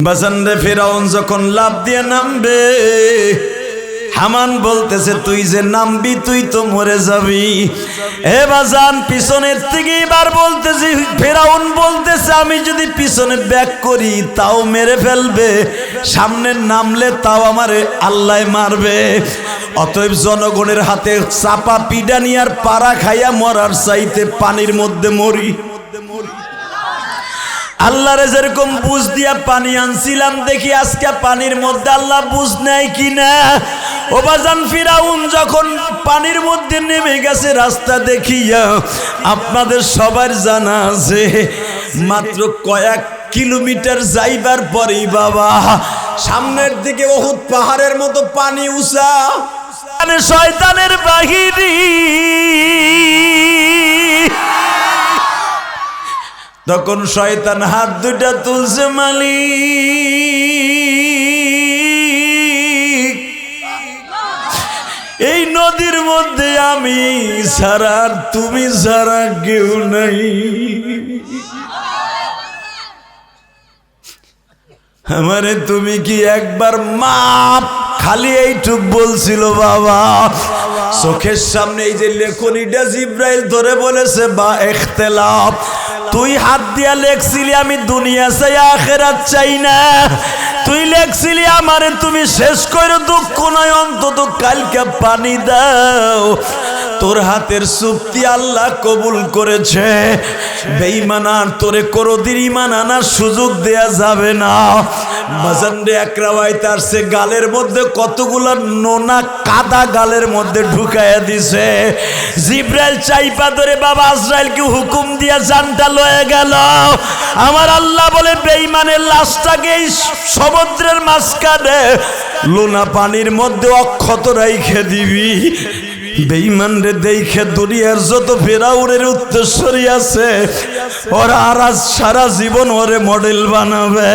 বাজানরে ফেরাউন যখন লাফ দিয়ে নামবে, হামান বলতেছে তুই যে নামবি তুই তো মরে যাবি। হে বাজান পিছনের থেকে এবার বলতেছে, ফেরাউন বলতেছে আমি যদি পিছনে ব্যাক করি তাও মেরে ফেলবে, সামনে নামলে তাও আমারে আল্লাহ মারবে। অতএব জনগণের হাতে চাপা পিডানি আর পাড়া খাইয়া মরার চাইতে পানির মধ্যে মরি। আল্লাহরে যেরকম বুঝ দিয়া পানি আনছিলাম, দেখি আজকে পানির মধ্যে আল্লাহ বুঝ নেয় কিনা। ও বাজান ফিরাউন যখন পানির মধ্যে নেমে গেছে রাস্তা দেখিয়া, আপনাদের সবার জানা আছে মাত্র কয়েক কিলোমিটার যাইবার পরেই বাবা সামনের দিকে উহুদ পাহাড়ের মতো পানি উঁচা। শয়তানের বাহিনী তখন শয়তান হাত দুটা তুলছে, মালিক এই নদীর মধ্যে আমি ছাড়া আর তুমি ছাড়া কেউ নাই, আমারে তুমি কি একবার মাপ খালি এইটুক বলছিল বাবা। চোখের সামনে এই যে লেখনীটা জিব্রাইল ধরে বলেছে বা ইখতিলাফ, তুই হাত দিয়া লেখছিলি আমি দুনিয়া চাই আখিরাত চাই না, তুই লেখছিলি আমারে তুমি শেষ করে দুঃখ নয় অন্তত কালকে পানি দাও। তোর হাতের চুক্তি আল্লাহ কবুল করেছে, বেঈমান আর তোরে কোনদিন ঈমান আনার সুযোগ দেয়া যাবে না। বাজান রে এক রাওয়ায়াত আসছে গালের মধ্যে কতগুলো নোনা কাদা গালের মধ্যে ঢুকাইয়া দিছে। জিব্রাইল চাইপা ধরে বাবা আজরাইলকে হুকুম দিয়া জানটা লয়ে গেল। আমার আল্লাহ বলে বেঈমানের লাশটাকে এই সমুদ্রের মাঝখানে লোনা পানির মধ্যে অক্ষত রাইখে দিবি। বেঈমান রে দেখে দুনিয়ার যত ফেরাউনের উত্তরসূরি আছে ওরা আর সারা জীবন ওরে মডেল বানাবে।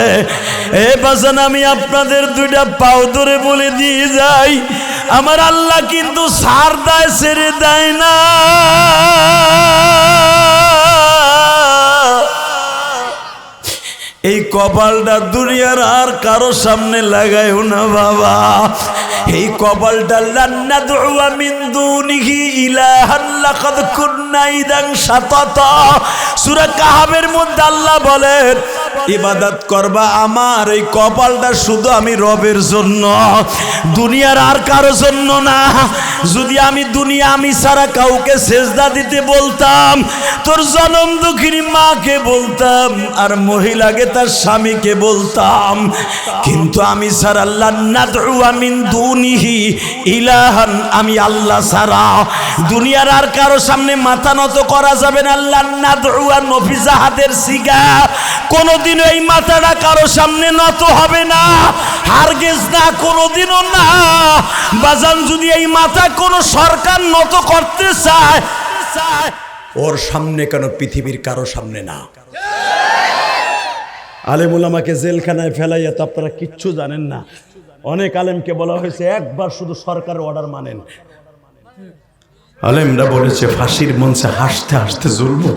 এ বাজান আমি আপনাদের দুইটা পাও ধরে বলে দিয়ে যাই, আমার আল্লাহ কিন্তু ছাড় দেয় ছেড়ে দেয় না। এই কপালটা দুনিয়ার আর কারো সামনে লাগায়ও না বাবা। এই কপালটা লান্নাদু মিন দুনিহি ইলাহান লাকাদ কুন্না ইদান শাতাতা। সূরা কাহাবের মধ্যে আল্লাহ বলেন ইবাদত করবা আমার এই কপালটা শুধু আমি রবের জন্য, দুনিয়ার আর কারো জন্য না। যদি আমি দুনিয়া আমি ছাড়া কাউকে সেজদা দিতে বলতাম, তোর জনম দুঃখিনী মাকে বলতাম আর মহিলাকে তার স্বামীকে বলতাম, কিন্তু আমি ছাড়া লান্নাদু মিন দুনিহি ইলাহান, আমি আল্লাহ ছাড়া দুনিয়ার আর কারো সামনে মাথা নত করা যাবে না। লান্নাদু নফিজাহাদের সিগা, কোনদিন এই মাথাটা কারো সামনে নত হবে না, হারগিজ না, কোনদিনও না। বাজান যদি এই মাথা কোন সরকার নত করতে চায়, ওর সামনে কেন পৃথিবীর কারো সামনে না। আলেম উলামাকে জেলখানায় ফেলাইয়া তো আপনারা কিচ্ছু জানেন না। অনেক আলেমকে বলা হয়েছে একবার শুধু সরকারের অর্ডার মানেন। আলেমরা বলেছে ফাঁসির মঞ্চে হাসতে হাসতে ঝুলবো,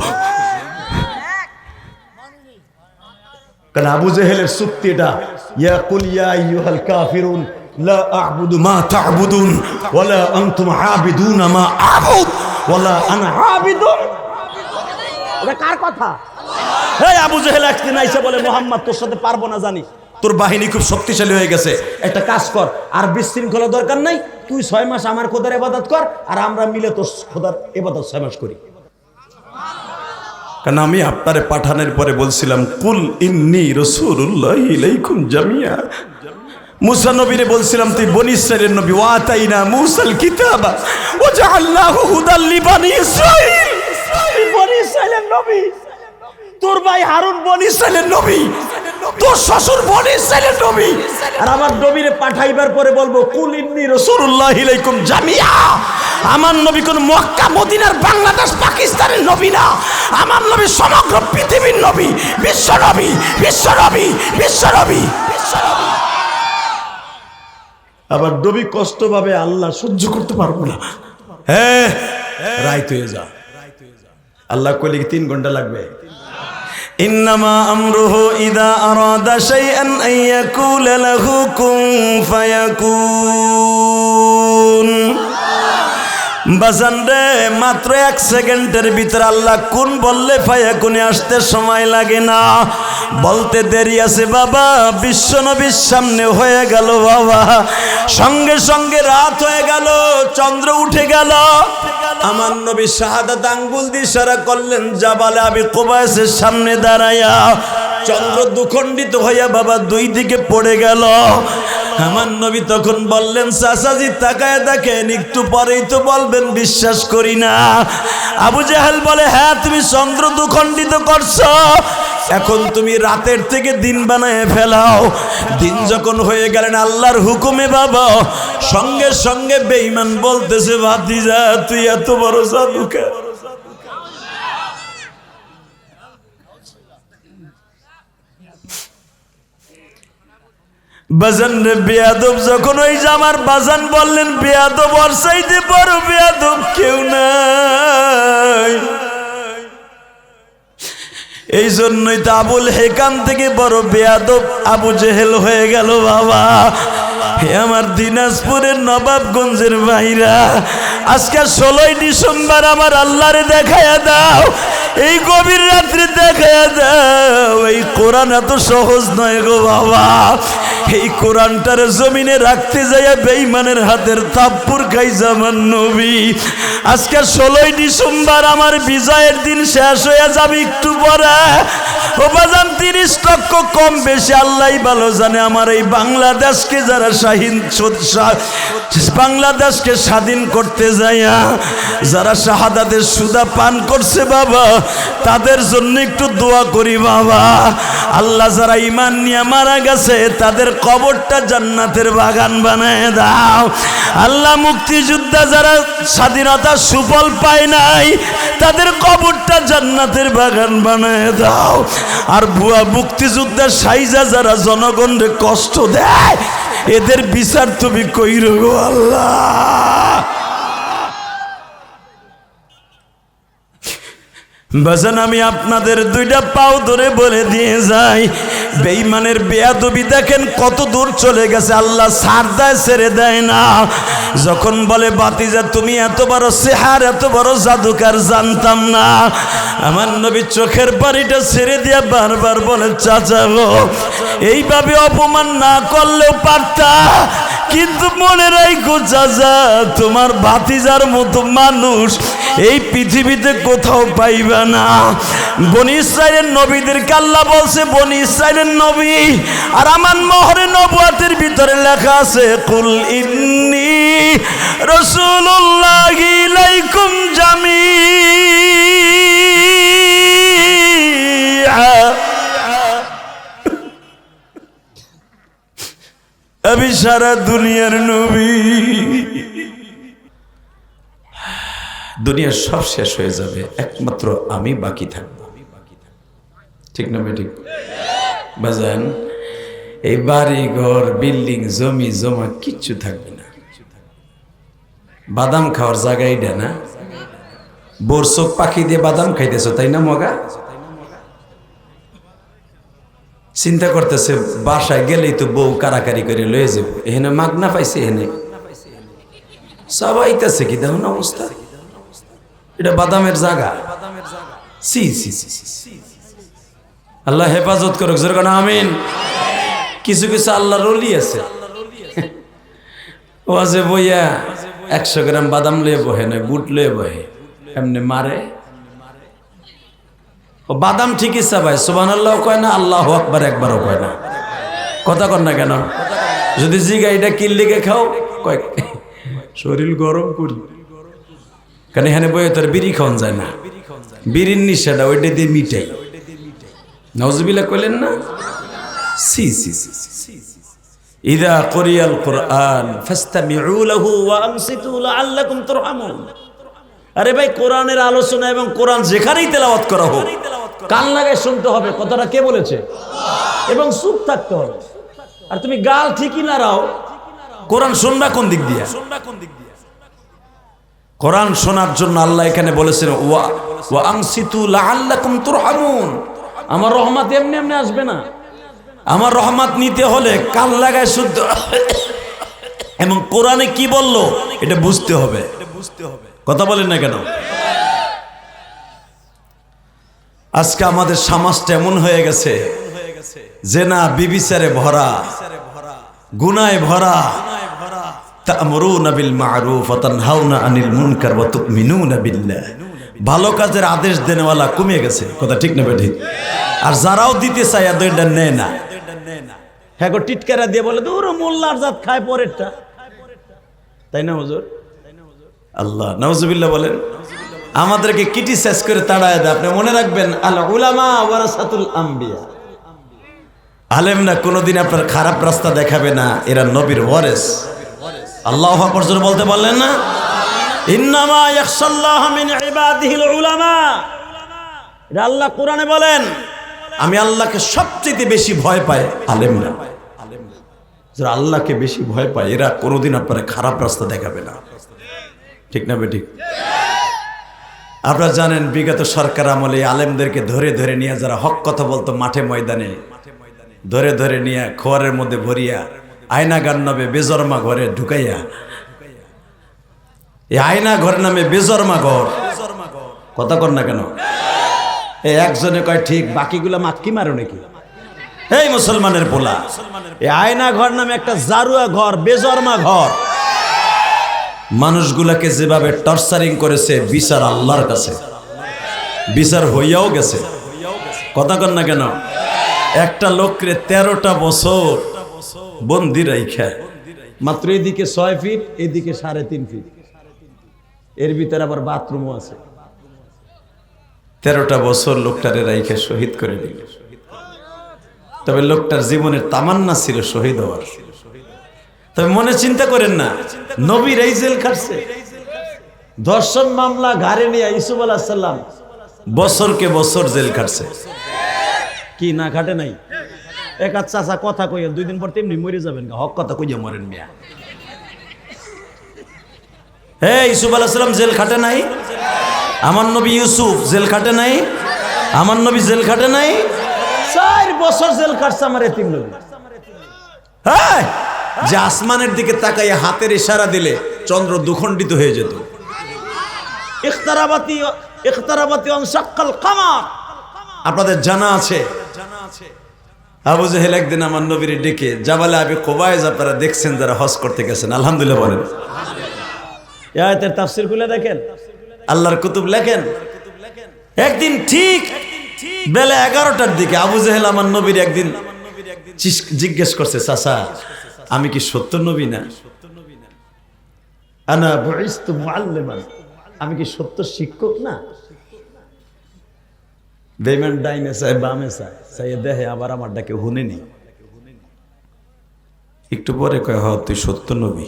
কারণ আবু জেহেলের চুক্তি এটা, ইয়া কুল ইয়া আইয়ুহাল কাফিরুন লা আ'বুদু মা তা'বুদুন ওয়ালা আনতুম আ'বিদুনা মা আ'বুদ ওয়ালা আনা আ'বিদুন। এটা কার কথা? হে আবু জেহেল একদিন আইসা বলে মুহাম্মদ তোর সাথে পারবো না, জানি তোর বাহিনী খুব শক্তিশালী হয়ে গেছে, একটা কাজ কর আর বিশৃঙ্খলা দরকার নাই, তুই 6 মাস আমার খোদার ইবাদত কর আর আমরা মিলে তোর খোদার ইবাদত 6 মাস করি। কারণ আমি আপনারে পাঠানোর পরে বলছিলাম কুল ইন্নী রাসূলুল্লাহি ইলাইকুম জামিয়া। মুসা নবীরে বলছিলাম তুই বনি ইসরাইলের নবী, ওয়া আতাইনা মুসাল কিতাবা ওয়া জাআলনাহু হুদাল লিবানি ইসরাইল। তুই বনি ইসরাইলের নবী, তোর ভাই হারুন বনি ইসরাইলের নবী, তোর শ্বশুর বনি ইসরাইলের নবী, আর আমার নবীরে পাঠাইবার পরে বলবো কুল ইন্নী রাসূলুল্লাহি ইলাইকুম জামিয়া। আমার নবী কোন মক্কা মদিনার বাংলাদেশ পাকিস্তানের নবী না, আমার নবী সমগ্র পৃথিবীর নবী, বিশ্ব নবী, বিশ্ব নবী, বিশ্ব নবী, বিশ্ব নবী। আবার নবী কষ্ট পাবে, আল্লাহ সহ্য করতে পারবো না, হ্যাঁ রাইত হয়ে যা। আল্লাহ কইলে 3 ঘন্টা লাগবে? ইন্নামা আমরুহু ইযা আরাদা শাইআন আন ইয়াকুলা লাহু কুন ফায়াকুন। বাজান রে, মাত্র 1 সেকেন্ডের ভিতর আল্লাহ কোন বললে ফায়াকুনে আসতে সময় লাগে না, বলতে দেরি আছে বাবা। বিশ্বনবীর সামনে হয়ে গেল বাবা, সঙ্গে সঙ্গে রাত হয়ে গেল, চন্দ্র উঠে গেল। আমার নবী শাহাদাত আঙ্গুল দিয়ে ইশারা করলেন জাবালে আবি কুবাইসের সামনে দাঁড়ায়া। চন্দ্র দুখণ্ডিত হইয়া বাবা 2 দিকে পড়ে গেল। আমার নবী তখন বললেন চাচাজি তাকায় দেখেন, একটু পরেই তো বলবেন বিশ্বাস করি না। আবু জাহেল বলে হ্যাঁ তুমি চন্দ্র দুখণ্ডিত করছো, এখন তুমি রাতের থেকে দিন বানায় ফেলাও। দিন যখন হয়ে গেলেন আল্লাহর হুকুমে বাবা, সঙ্গে সঙ্গে বেঈমান বলতেছে ভাতিজা তুই এত বড় জাদুকর। বাজান রে বেয়াদব যখন ওই জামার বাজান বললেন বেয়াদব ওর চাইতে বড় বেয়াদব কেউ নাই। এই জন্যই তো আবুল হেকাম থেকে বড় বেয়াদব আবু জেহেল হয়ে গেল বাবা। হে আমার দিনাজপুরের নবাবগঞ্জের ভাইরা, আজকে 16ই ডিসেম্বর আমার আল্লাহরে দেখায়া দাও, এই গভীর রাত্রি দেখায়া দাও। এই কোরআন এত সহজ নয় গো বাবা। এই কোরআনটার জমিনে রাখতে যাইয়া বেঈমানের হাতের থাপ্পড় খাইছে আমার নবী। আজকে 16ই ডিসেম্বর আমার বিজয়ের দিন শেষ হয়ে যাবে একটু পরে। ও বাজান 30 লক্ষ কম বেশি আল্লাহই ভালো জানে আমার এই বাংলাদেশকে যারা বাংলাদেশকে স্বাধীন করতে যাইয়া যারা শাহাদাতের সুদা পান করছে বাবা, তাদের জন্য একটু দোয়া করি বাবা। আল্লাহ যারা ঈমান নিয়ে মারা গেছে তাদের কবরটা জান্নাতের বাগান বানায় দাও। আল্লাহ মুক্তিযোদ্ধা যারা স্বাধীনতার সুফল পায় নাই তাদের কবরটা জান্নাতের বাগান বানায় দাও। আর ভুয়া মুক্তিযোদ্ধা সাইজা যারা জনগণকে কষ্ট দেয় এদের বিচার তুমি কইরো গো আল্লাহ। বাজান আমি আপনাদের 2টা পাও ধরে বলে দিয়ে যাই, বেঈমানের বেয়াদবি দেখেন কত দূর চলে গেছে। আল্লাহ ছাড় দেয়, ছেড়ে দেয় না। যখন বলে বাতিজা তুমি এত বড় সেহার, এত বড় জাদুকার জানতাম না, আমার নবী চোখের পানিটা ছেড়ে দিয়ে বারবার বলে চাচা গো এইভাবে অপমান না করলেও পারতা, কিন্তু মনে রাখো চাচা তোমার ভাতিজার মতো মানুষ এই পৃথিবীতে কোথাও পাইবা না। বনি ইসরাইলের নবীদেরকে আল্লাহ বলছে বনি ইসরাইলের নবী, আর আমার মোহরে নবুয়তের ভিতরে লেখা আছে কুল ইন্নী রাসূলুল্লাহি ইলাইকুম জামিআ। আমি সারা দুনিয়ার নবী। দুনিয়ার সব শেষ হয়ে যাবে, একমাত্র আমি বাকি থাকবো। ঠিক না ঠিক বাজান? এই বাড়ি ঘর বিল্ডিং জমি জমা কিচ্ছু থাকবে না। বাদাম খাওয়ার জায়গা এইটা না? বোর চোখ পাখি দিয়ে বাদাম খাইতেছো তাই না মগা? চিন্তা করতেছে বাসায় গেলেই তো বউ কারাকারি করে লয়ে যাবো, এখানে মাগনা পাইছে, এখানে সবাই তাছে কি দেখুন অবস্থা। এটা বাদামের জায়গা। সি সি সি সি, আল্লাহ হেফাজত করুক, জোরে কোন আমিন। কিছু কিছু আল্লাহর ওলি আছে ও আছে বইয়া 100 গ্রাম বাদাম লয়ে বহে না, বুট লয়ে বহে, এমনি মারে। ও বাদাম ঠিকই চাবাই, সুবহানাল্লাহ কয় না, আল্লাহু আকবার একবারও কয় না। কথা কর না কেন? যদি জিগা এটা কিল্লিকে খাও, কয় শরীর গরম করি। কেন এখানে বইয়ে তোর বিড়ি খাওয়ান যায় না, বিড়ির নিশাটা ওইটা দিয়ে মিটাই। নাউজুবিল্লাহ কইলেন না? সি সি সি সি। ইযা কুরিয়াল কুরআন ফাসতামিউ লাহু ওয়া আনসিতু লাআল্লাকুম তুরহামুন। আরে ভাই, কোরআনের আলোচনা এবং কোরআন যেখানেই তেলাওয়াত করা হোক কান লাগায় শুনতে হবে। কথাটা কে বলেছে? এবং চুপ থাকতে হবে। আর তুমি গাল ঠিকই নাড়াও, কোরআন শুনবা কোন দিক দিয়া? কোরআন শোনার জন্য আল্লাহ এখানে বলেছেন ওয়া আনসিতু লাআল্লাকুম তুরহামুন। আমার রহমত এমনি এমনি আসবে না। আমার রহমত নিতে হলে কান লাগায় শুদ্ধ এবং কোরআনে কি বললো এটা বুঝতে হবে। কথা বলেন না কেন? আজকে আমাদের সমাজটা এমন হয়ে গেছে জেনা বিবিচারে ভরা, গুনায় ভরা। তা'মুরুনা বিল মা'রুফ ওয়া তানহাউনা আনিল মুনকার ওয়া তু'মিনুনা বিল্লাহ। ভালো কাজের আদেশ দেনেওয়ালা কমে গেছে। কথা ঠিক না ঠিক? আর যারাও দিতে চায় এটা নেয় না। হ্যাঁ গো টিটকারা দিয়ে বলে দূর মোল্লার জাত খায় পরেরটা, তাই না হুজুর? আল্লাহ নাউজুবিল্লাহ বলেন। আমাদেরকে ক্রিটিসাইজ করে তাড়ায় দেয়। আপনি মনে রাখবেন আল উলামা ওয়ারাসাতুল আম্বিয়া। আলেমরা কোনোদিন আপনার খারাপ রাস্তা দেখাবে না, এরা নবীর ওয়ারিস। আল্লাহু আকবার জোরে বলতে পারলেন না? ইন্নামা ইয়াখশাল্লাহ মিন ইবাদিহিল উলামা। এটা আল্লাহ কোরআনে বলেন, আমি আল্লাহকে সবচেয়ে বেশি ভয় পাই আলেমরা। যারা আল্লাহকে বেশি ভয় পায় এরা কোনোদিন আপনার খারাপ রাস্তা দেখাবে না। ঠিক না বেঠিক? আপনারা জানেন বিগত সরকার আমলে আলেমদেরকে ধরে ধরে নিয়ে যারা হক কথা বলতো মাঠে ময়দানে ধরে ধরে নিয়ে খোয়ারের মধ্যে ভরিয়া আয়না গান নামে বেজরমা ঘরে ঢুকাইয়া, এই আয়না ঘর নামে বেজরমা ঘর। কথা কর না কেন? এই একজনে কয় ঠিক, বাকিগুলা মাক্কি মারো নাকি? এই মুসলমানের পোলা, এই আয়না ঘর নামে একটা জারুয়া ঘর, বেজরমা ঘর। মানুষগুলাকে যেভাবে টর্চারিং করেছে, বিচার আল্লাহর কাছে, বিচার হইয়াও গেছে। কথা কর না কেন? একটা লোকরে 13টা বছর বন্দি রাইখা, মাত্র এদিকে 6 ফিট এদিকে 3.5 ফিট, এর ভিতরে আবার বাথরুমও আছে। 13টা বছর লোকটারে রাইখা শহীদ করে দিল। তবে লোকটার জীবনের তামান্না ছিল শহীদ হওয়ার। তবে মনে চিন্তা করেন না, নবীর এই জেল খাটছে। ধর্ষণ মামলা ঘাড়ে নিয়ে ইউসুফ আলাইহিস সালাম বছরকে বছর জেল খাটছে। কি না খাটে নাই? এক চাচা কথা কইয়া 2 দিন পর তেমনি মরে যাবেন। হক কথা কইয়া মরেন মিয়া। হে ইউসুফ আলাইহিস সালাম জেল খাটে নাই? আমার নবী ইউসুফ জেল খাটে নাই? আমার নবী জেল খাটে নাই? 4 বছর জেল কাটছে আমার এতিম নবী। হ্যাঁ, যে আসমানের দিকে তাকাইয়া হাতের ইশারা দিলে চন্দ্র দুখণ্ডিত হয়ে যেত। ইখতারাবাতি ওয়ানশাক্কাল কামার। আপনাদের জানা আছে আবু জেহেল একদিন আমার নবীর ডেকে জাবালে আবি কুবাইস, আপনারা দেখছেন যারা হজ করতে গেছেন, আলহামদুলিল্লাহ বলেন। এই আয়াতের তাফসীর খুলে দেখেন, আল্লাহর কুতুব লেখেন। একদিন ঠিক বেলা 11টার দিকে আবু জেহেল আমার নবীর একদিন জিজ্ঞেস করছে, চাচা আমি কি সত্য নবী না? আনা বুইসতু মুআল্লিমান, আমি কি সত্য শিক্ষক না? বেঈমান ডাইনে চায় বামে চায় দেখে, আবার আমার ডাকে শুনেনি। একটু পরে কয়, হ তুই সত্য নবী।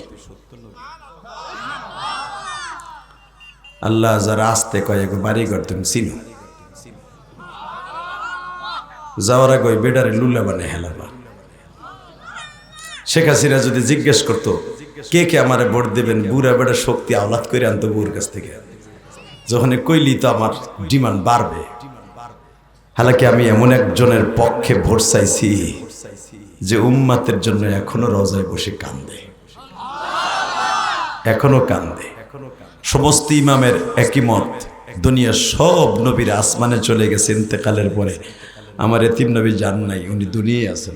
আল্লাহ যারা আসতে কয় বাড়িঘর তুমি চিনো, যাওয়ার আগে বেডারে লুলা বানে হেলাবা। শেখ হাসিনা যদি জিজ্ঞেস করতো কে কে আমারে ভোট দেবেন, বুড়া বেড়া শক্তি আওলাদ করে আনতো বুড়ার কাছ থেকে। যখন কইলি তো আমার ডিমান্ড বাড়বে। হালাকি আমি এমন একজনের পক্ষে ভোট চাইছি যে উম্মাতের জন্য এখনো রওজায় বসে কান্দে, এখনো কান্দে। সমস্ত ইমামের একই মত, দুনিয়ার সব নবীর আসমানে চলে গেছে ইন্তেকালের পরে, আমার এতিম নবী যান নাই, উনি দুনিয়ায় আছেন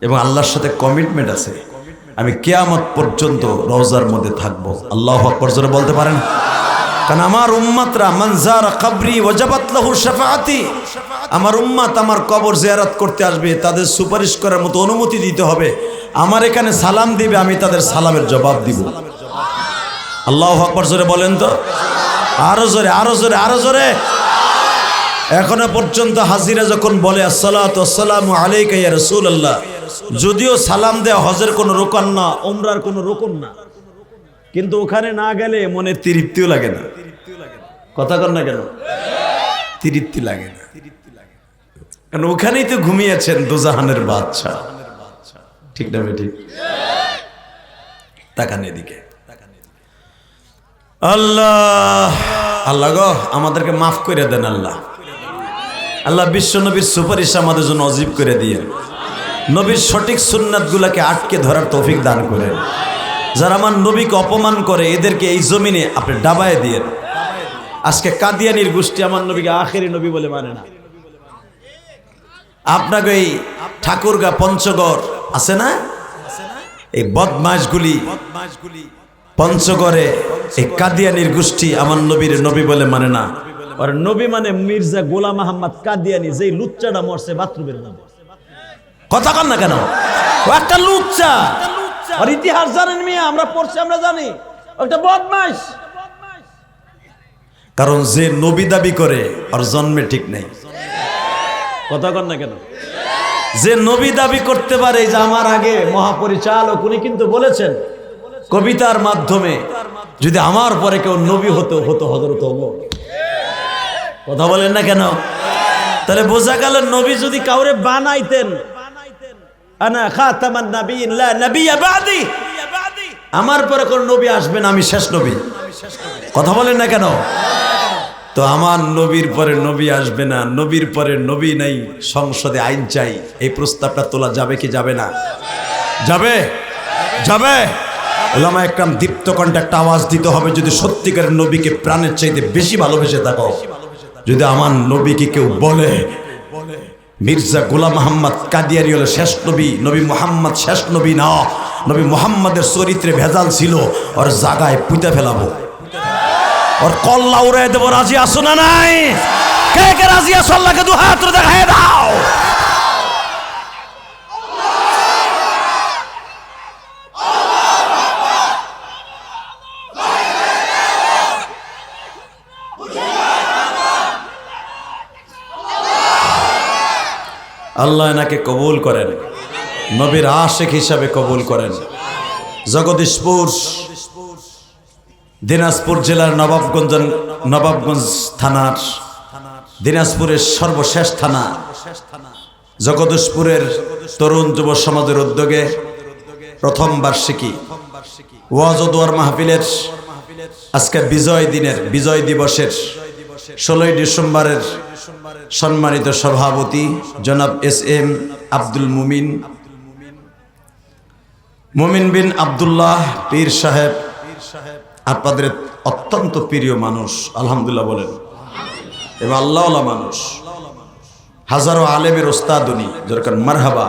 এবং আল্লাহর সাথে কমিটমেন্ট আছে, আমি কিয়ামত পর্যন্ত রওজার মধ্যে থাকবো। আল্লাহু আকবার জোরে বলতে পারেন? কারণ আমার উম্মতরা মান যারা কবরি ওয়াজাবাত লাহু শাফাআতি, আমার উম্মত আমার কবর জিয়ারত করতে আসবে, তাদের সুপারিশ করার মতো অনুমতি দিতে হবে। আমার এখানে সালাম দিবে, আমি তাদের সালামের জবাব দিব। আল্লাহু আকবার জোরে বলেন তো, আরো জোরে, আরো জোরে, আরো জোরে। এখনো পর্যন্ত হাজিরা যখন বলে আসসালাতু ওয়াসসালামু আলাইকা ইয়া রাসূলুল্লাহ, যদিও সালাম দেয়া হজের কোনো রোকন না, উমরার কোনো রোকন না, কিন্তু ওখানে না গেলে মনে তৃপ্তিও লাগে না। কথা কর না কেন? তৃপ্তি লাগে না, কারণ ওখানেই তো ঘুমিয়েছেন দোজাহানের বাদশা। ঠিক না বেঠিক? তাকান এদিকে। আল্লাহ আল্লাহ গো আমাদেরকে মাফ করে দেন আল্লাহ। আল্লাহ বিশ্ব নবীর সুপারিশ আমাদের জন্য অজীব করে দিয়ে নবীর সঠিক সুন্নাতগুলোকে আটকে ধরার তৌফিক দান করেন। যারা আমার নবীকে অপমান করে এদেরকে এই জমিনে আপনি ডাবায় দিয়ে। আজকে কাদিয়ানির গোষ্ঠী আমার নবীকে আখেরি নবী বলে মানে না। আপনাকে এই ঠাকুরগা পঞ্চগড় আছে না, এই বদমাশগুলি পঞ্চগড়ে এই কাদিয়ানির গোষ্ঠী আমার নবীর নবী বলে মানে না। আর নবী মানে মির্জা গোলাম আহমদ কাদিয়ানি, যেই লুচ্চাটা মরছে বাথরুমের মধ্যে। কথা কন না কেন? ও একটা লুচ্চা। আর ইতিহাস জানেন মিয়া, আমরা পড়ছি, আমরা জানি একটা বদমাশ। কারণ যে নবী দাবি করে আর জন্মে ঠিক নেই। কথা কন না কেন? যে নবী দাবি করতে পারে, যে আমার আগে মহাপরিচালক উনি কিন্তু বলেছেন কবিতার মাধ্যমে, যদি আমার পরে কেউ নবী হতো হতো হযরত ওমর। কথা বলেন না কেন? তাহলে বোঝা গেল নবী যদি কাউরে বানাইতেন, আনা খাতামান নাবিয়িন লা নাবিয়্যা বাদি, আমার পরে কোন নবী আসবে না, আমি শেষ নবী। কথা বলেন না কেন? তো আমার নবীর পরে নবী আসবে না, নবীর পরে নবী নাই, সংসদে আইন চাই, এই প্রস্তাবটা তোলা যাবে কি যাবে না? যাবে, যাবে। ওলামা একরাম দীপ্ত কণ্ঠে একটা আওয়াজ দিতে হবে, যদি সত্যিকারের নবীকে প্রাণের চাইতে বেশি ভালোবেসে থাকো, যদি আমার নবীকে কেউ বলে মির্জা গোলাম আহমদ কাদিয়ানি হলো শেষ নবী, নবী মুহাম্মদ শেষ নবী না, নবী মুহাম্মদের চরিত্রে ভেজাল ছিল, ওর জায়গায় পুঁতে ফেলাবো, ওর কল্লা উড়াই দেবো। রাজি আসো না নাই? কে কে রাজি আসো? আল্লাহকে দু হাত তুলে দেখাই দাও। আল্লাহ এনাকে কবুল করেন, নবীর আশিক হিসাবে কবুল করেন। জগদীশপুর দিনাজপুর জেলার নবাবগঞ্জ থানার, দিনাজপুরের সর্বশেষ থানা জগদীশপুরের তরুণ যুব সমাজের উদ্যোগে প্রথম বার্ষিকী ওয়াজ ও দোয়ার মাহফিলের আজকে বিজয় দিবসের 16ই ডিসেম্বরের সম্মানিত সভাপতি জনাব SM আব্দুল মুমিন বিন আব্দুল্লাহ পীর সাহেব, আপনাদের অত্যন্ত প্রিয় মানুষ, আলহামদুলিল্লাহ বলেন, এবং আল্লাহওয়ালা মানুষ, হাজারো আলেমের ওস্তাদ উনি, দরকার মারহাবা।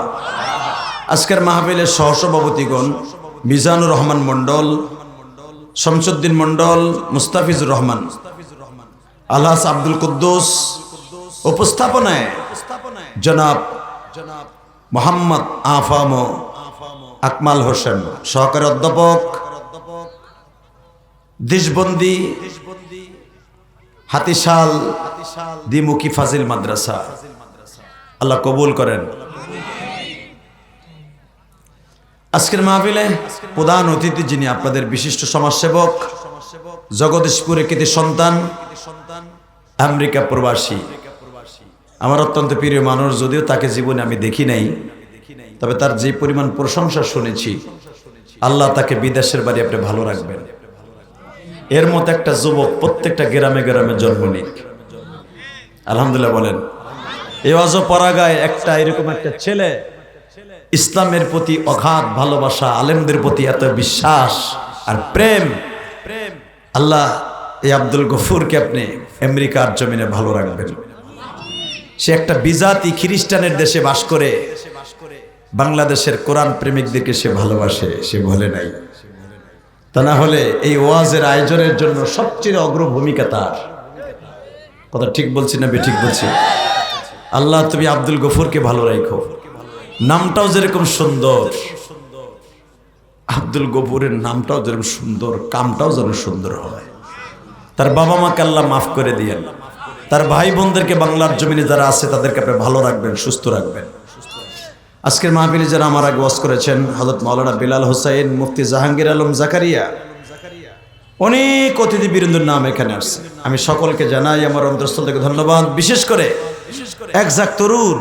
আজকের মাহফিলের সহসভাপতিগণ মিজানুর রহমান মন্ডল, শামসুদ্দিন মন্ডল, মুস্তাফিজুর রহমান, আলহাজ আব্দুল কুদ্দুস, উপস্থাপনায় জনাব মোহাম্মদ আফাম আকমাল হোসেন, সহকারী অধ্যাপক, দেশবন্দি হাতিশাল দ্বিমুখী ফাজিল মাদ্রাসা, আল্লাহ কবুল করেন। আজকের মাহফিলে প্রধান অতিথি যিনি আপনাদের বিশিষ্ট সমাজসেবক, জগদীশপুরে কৃতি সন্তান, আমেরিকা প্রবাসী, আমার অত্যন্ত প্রিয় মানুষ, যদিও তাকে জীবনে আমি দেখি নাই, তবে তার যে পরিমাণ প্রশংসা শুনেছি, আল্লাহ তাকে বিদেশের বাড়ি আপনি ভালো রাখবেন। এর মতো একটা যুবক প্রত্যেকটা গ্রামে গ্রামে জন্ম নিক, আলহামদুলিল্লাহ বলেন। এই অজপরাগায় একটা এরকম একটা ছেলে, ইসলামের প্রতি অগাধ ভালোবাসা, আলেমদের প্রতি এত বিশ্বাস আর প্রেম, আল্লাহ এই আব্দুল গফুরকে আপনি আমেরিকার জমিনে ভালো রাখবেন। সে একটা বিজাতি খ্রিস্টানের দেশে বাস করে বাংলাদেশের কোরআন প্রেমিকদেরকে সে ভালোবাসে, সে বলে নাই। তা না হলে এই ওয়াজের আয়োজনের জন্য সবচেয়ে অগ্রভূমিকা তার। কথা ঠিক বলছি না বেঠিক বলছি? আল্লাহ তুমি আব্দুল গফুরকে ভালো রাখো। নামটাও যেরকম সুন্দর, আব্দুল গফুরের নামটাও যেরকম সুন্দর, কামটাও যেন সুন্দর হয়। তার বাবা মাকে আল্লাহ মাফ করে দিয়েন, তার ভাই বোনদেরকে বাংলার জমিনে যারা আছে তাদেরকে আপনি ভালো রাখবেন, সুস্থ রাখবেন। আজকের মাহফিলে যারা আমার আগে ওয়াজ করেছেন, হযরত মাওলানা বিলাল হোসাইন, মুফতি জাহাঙ্গীর আলম জাকারিয়া, অনেক অতিথিবৃন্দর নাম এখানে আসছে, আমি সকলকে জানাই আমার অন্তঃস্থল থেকে ধন্যবাদ। বিশেষ করে একজাক তরুণ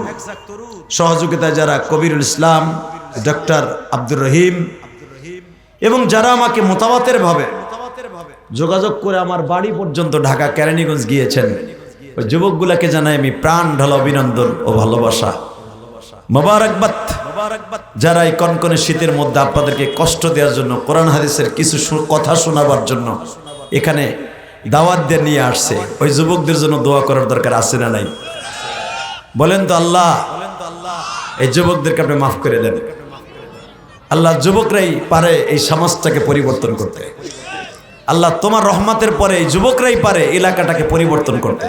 সহযোগিতায় যারা কবিরুল ইসলাম, ডক্টর আব্দুর রহিম, এবং যারা আমাকে মোতাবাতের ভাবে যোগাযোগ করে আমার বাড়ি পর্যন্ত ঢাকা কেরানীগঞ্জ গিয়েছেন, ওই যুবকগুলাকে জানাই আমি প্রাণ ঢালা অভিনন্দন ও ভালোবাসা, মোবারকবাদ। যারা এই কনকনে শীতের মধ্যে আপনাদেরকে কষ্ট দেওয়ার জন্য, কোরআন হাদিসের কিছু কথা শোনাবার জন্য এখানে দাওয়াত দিয়ে নিয়ে আসছে, ওই যুবকদের জন্য দোয়া করার দরকার আছে না নাই? বলেন তো আল্লাহ, এই যুবকদেরকে আপনি মাফ করে দেন। আল্লাহ, যুবকরাই পারে এই সমাজটাকে পরিবর্তন করতে। আল্লাহ, তোমার রহমতের পরে এই যুবকরাই পারে এলাকাটাকে পরিবর্তন করতে।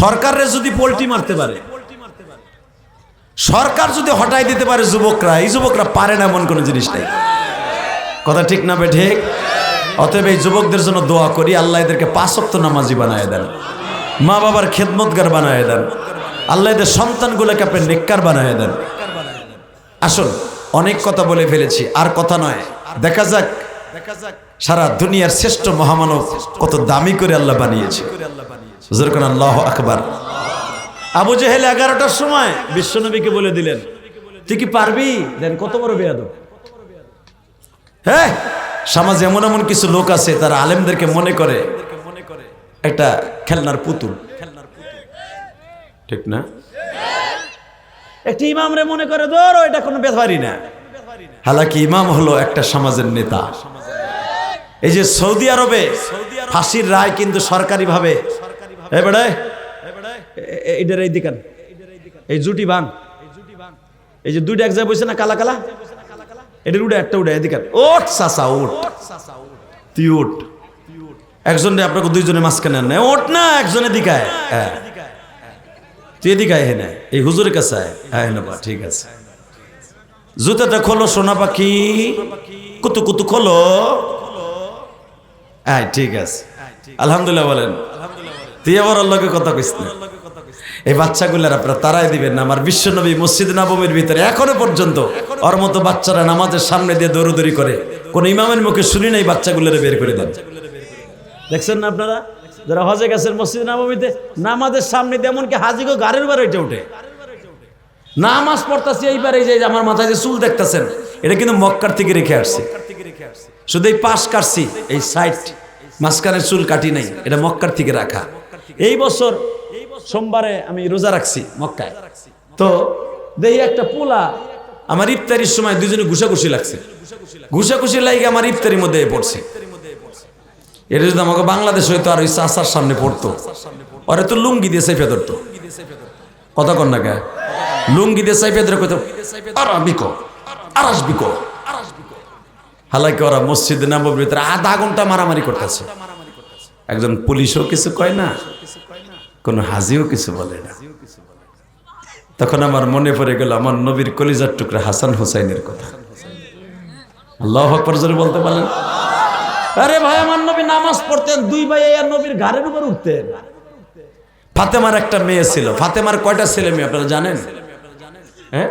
সরকারে যদি পোল্টি মারতে পারে, সরকার যদি হটাই দিতে পারে, যুবকরা, এই যুবকরা পারে না এমন কোনো জিনিস নেই। কথা ঠিক না বে ঠিক? অতএব এই যুবকদের জন্য দোয়া করি, আল্লাহ এদেরকে 5 ওয়াক্ত নামাজি বানায় দেন, মা বাবার খেদমতগার বানায় দেন, আল্লাহ এদের সন্তানগুলোকে আপনি নেককার বানায় দেন। আসুন, অনেক কথা বলে ফেলেছি, আর কথা নয়। দেখা যাক সারা দুনিয়ার শ্রেষ্ঠ মহামানব কত দামি করে আল্লাহ বানিয়েছে। হুজুর কোন আল্লাহু আকবার। আবু জেহেল 11টার সময় বিশ্বনবীকে বলে দিলেন, তুই কি পারবি? দেন কত বড় বেয়াদব। হ্যাঁ, সমাজে এমন এমন কিছু লোক আছে, তারা আলেমদেরকে মনে করে একটা খেলনার পুতুল, ঠিক না? একটা ইমামরে মনে করে ধরো এটা কোনো ব্যাপারই না। হালাকি ইমাম হলো একটা সমাজের নেতা। এই যে সৌদি আরবে ফাঁসির রায় কিন্তু সরকারিভাবে, এটার এই দিকান, এই জুটি ভাঙ, এই যে দুইটা এক জায়গায় বসে না কালা কালা, এটার উঠে একটা উঠে এদিকান, ওঠ সাসা ওঠ, তুই ওঠ। একজনে আপনাকে দুইজনে মাঝখানে নেয়, ওঠ না, একজনে দিকায়, হ্যাঁ তুই এদিকায়, হ্যাঁ না, এই হুজুরের কাছে হ্যাঁ না, ঠিক আছে। জুতাটা খোলো সোনা পাখি, কুতু কুতু খোলো, হ্যাঁ ঠিক আছে, আলহামদুলিল্লাহ বলেন। তুই আবার আল্লাহকে কথা কইস না। এই বাচ্চাগুলার আপনারা তারাই দিবেন না। আমার বিশ্বনবী মসজিদ নববীর ভিতরে এখনো পর্যন্ত ওর মতো বাচ্চারা নামাজের সামনে দিয়ে দৌড়দৌড়ি করে, কোন ইমামের মুখে শুনি নাই বাচ্চাগুলোরে বের করে দেন। দেখছেন না আপনারা যারা হজে গেছেন মসজিদ নববীতে, নামাজের সামনে দিয়ে এমনকি হাজিগো গাড়ির উপর ওইটা উঠে নামাজ পড়তেছি। এইবার এই যে আমার মাথায় যে চুল দেখতেছেন, এটা কিন্তু মক্কার থেকে রেখে আসছে। শুধু এই পাশ কাটছি, এই সাইড মাঝখানের চুল কাটি নাই, এটা মক্কার থেকে রাখা। এই বছর সোমবারে আমি রোজা রাখছি মক্কায়, তো দেখি একটা পোলা আমার ইফতারির সময় দুজনে ঘুষাঘুষি লাগছে, ঘুষাঘুষি লাগে আমার ইফতারির মধ্যে পড়ছে। এটা যদি আমাকে বাংলাদেশ হইতো আর ওই চাষার সামনে পড়তো, ওরে তো লুঙ্গি দিয়ে চাইপে ধরতো। কথা কন না কে, লুঙ্গি দিয়ে চাইপে ধরে কইতো আরাবিকো আরাসবিকো। হালাকি ওরা মসজিদে নববীর ভিতরে আধা ঘন্টা মারামারি করতেছে। একজন পুলিশও কিছু কয় না, কোনো হাজিও কিছু বলে না। তখন আমার মনে পড়ে গেল আমার নবীর কলিজার টুকরা হাসান হুসাইনের কথা। আল্লাহু আকবার জোরে বলতে পারেন? আরে ভাই, আমার নবী নামাজ পড়তেন, দুই ভাই আর নবীর ঘাড়ের উপর উঠতেন। ফাতেমার একটা মেয়ে ছিল। ফাতেমার কয়টা ছেলে মেয়ে আপনারা জানেন? হ্যাঁ,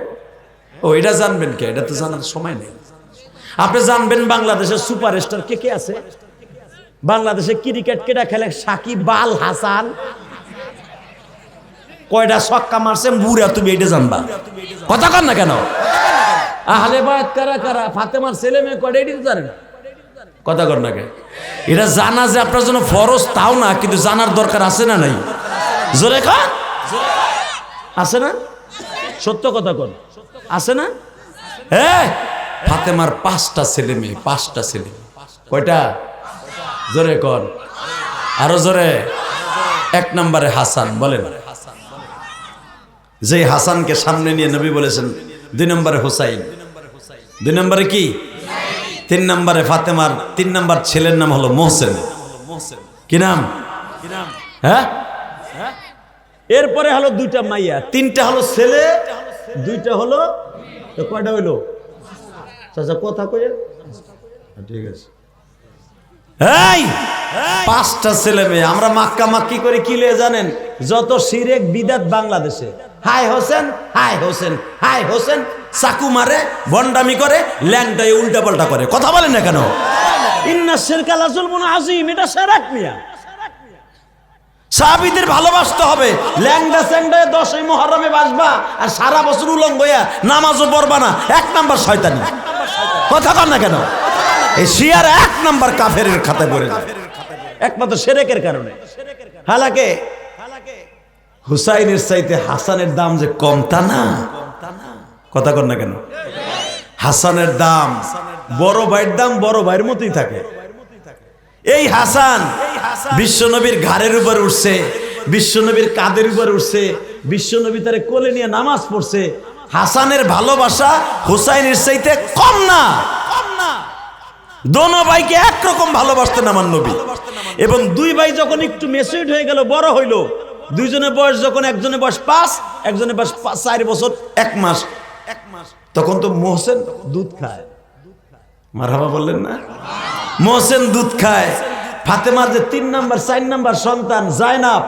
ও এটা জানবেন কে? এটা তো জানার সময় নেই। আপনি জানবেন বাংলাদেশের সুপারস্টার কে কে আছে? বাংলাদেশে ক্রিকেট কেটা খেলে? সাকিব আল হাসান কয়টা ছক্কা মারছে বুড়া, তুমি এটা জানবা? কথা কন না কেন? আহলে বায়াত কারা কারা? ফাতেমার ছেলে মেয়ে কয়টা, এটা জানেন? কথা কন না কেন? এটা জানা যে আপনার জন্য ফরজ তাও না, কিন্তু জানার দরকার আছে না নাই? জোরে কন, আছে না? সত্য কথা কন, আছে না? হ্যাঁ, ফাতেমার 5টা ছেলে মেয়ে, 5টা ছেলে। কয়টা? জোরে কর, আরো জোরে। 1 নম্বরে হাসান, বলেন। যে হাসানকে সামনে নিয়ে নবী বলেছেন 2 নম্বরে হুসাইন, 2 নম্বরে কি? 3 নম্বরে ফাতেমার 3 নম্বর ছেলের নাম হলো মোহসেন। কি নাম? হ্যাঁ, এরপরে হলো 2টা মাইয়া, 3টা হলো ছেলে, 2টা হলো, কয়টা হইলো? চাচা কথা কয়ে, ঠিক আছে। এই 5টা ছেলে মেয়ে। আমরা মাক্কা মাক্কি করে কি লে জানেন? যত শিরেক বিদাত বাংলাদেশে, হাই হোসেন হাই হোসেন হাই হোসেন, চাকু মারে, বন্ডামি করে, ল্যাংটায় উল্টা পাল্টা করে। কথা বলেন না কেন? ইন্না শিরকা লাযুলমুন আযীম, এটা শিরক মিয়া। সাহাবীদের ভালোবাসতে হবে। ল্যাংডা স্যাংডায় 10ই মুহররমে বাসবা আর সারা বছর উলঙ্গ হইয়া নামাজও পড়বা না, 1 নাম্বার শয়তানি। কথা কন না কেন? এই শিয়ার 1 নাম্বার কাফেরের খাতায় পড়ে যায়, একমাত্র শিরকের কারণে। হালাকে হুসাইনের চাইতে হাসানের দাম যে কম তা না, কথা কর না কেন? হাসানের দাম, বড় ভাইয়ের দাম বড় ভাইয়ের মতোই থাকে। এই হাসান বিশ্বনবীর ঘাড়ের উপর উঠছে, বিশ্বনবীর কাঁধের উপর উঠছে, বিশ্বনবী তারে কোলে নিয়ে নামাজ পড়ছে। হাসানের ভালোবাসা হুসাইনের চাইতে কম না। দোনো ভাইকে একরকম ভালোবাসতেন আমার নবী। এবং দুই ভাই যখন একটু মেচুরিট হয়ে গেল, বড় হইল, দুইজনের বয়স যখন একজনের বয়স 5, একজনের বয়স 4 বছর 1 মাস, তখন তো মোহসেন দুধ খায়। মারহাবা বললেন না? মোহসেন দুধ খায়। ফাতেমার যে 3 নাম্বার 4 নাম্বার সন্তান জায়নাব,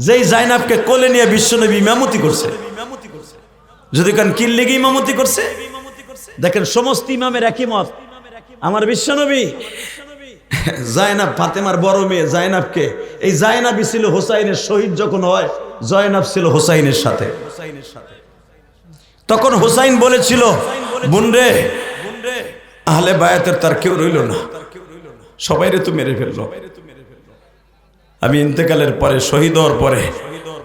যেই জায়নাবকে কোলে নিয়ে বিশ্বনবী ইমামতি করছে। যদি কান কি লেগে ইমামতি করছে? দেখেন সমস্ত ইমামের একই মত, আমার বিশ্বনবী জায়নাব ফাতেমার বড় মেয়ে জায়নাবকে, এই জায়নাবই ছিল হুসাইনের শহীদ যখন হয়, জয়নাব ছিল হুসাইনের সাথে। তখন হুসাইন বলেছিল, বোনরে, আহলে বায়াতের তার কেউ রইল না, সবাইরে তো মেরে ফেললো। আমি ইন্তেকালের পরে, শহীদ হওয়ার পরে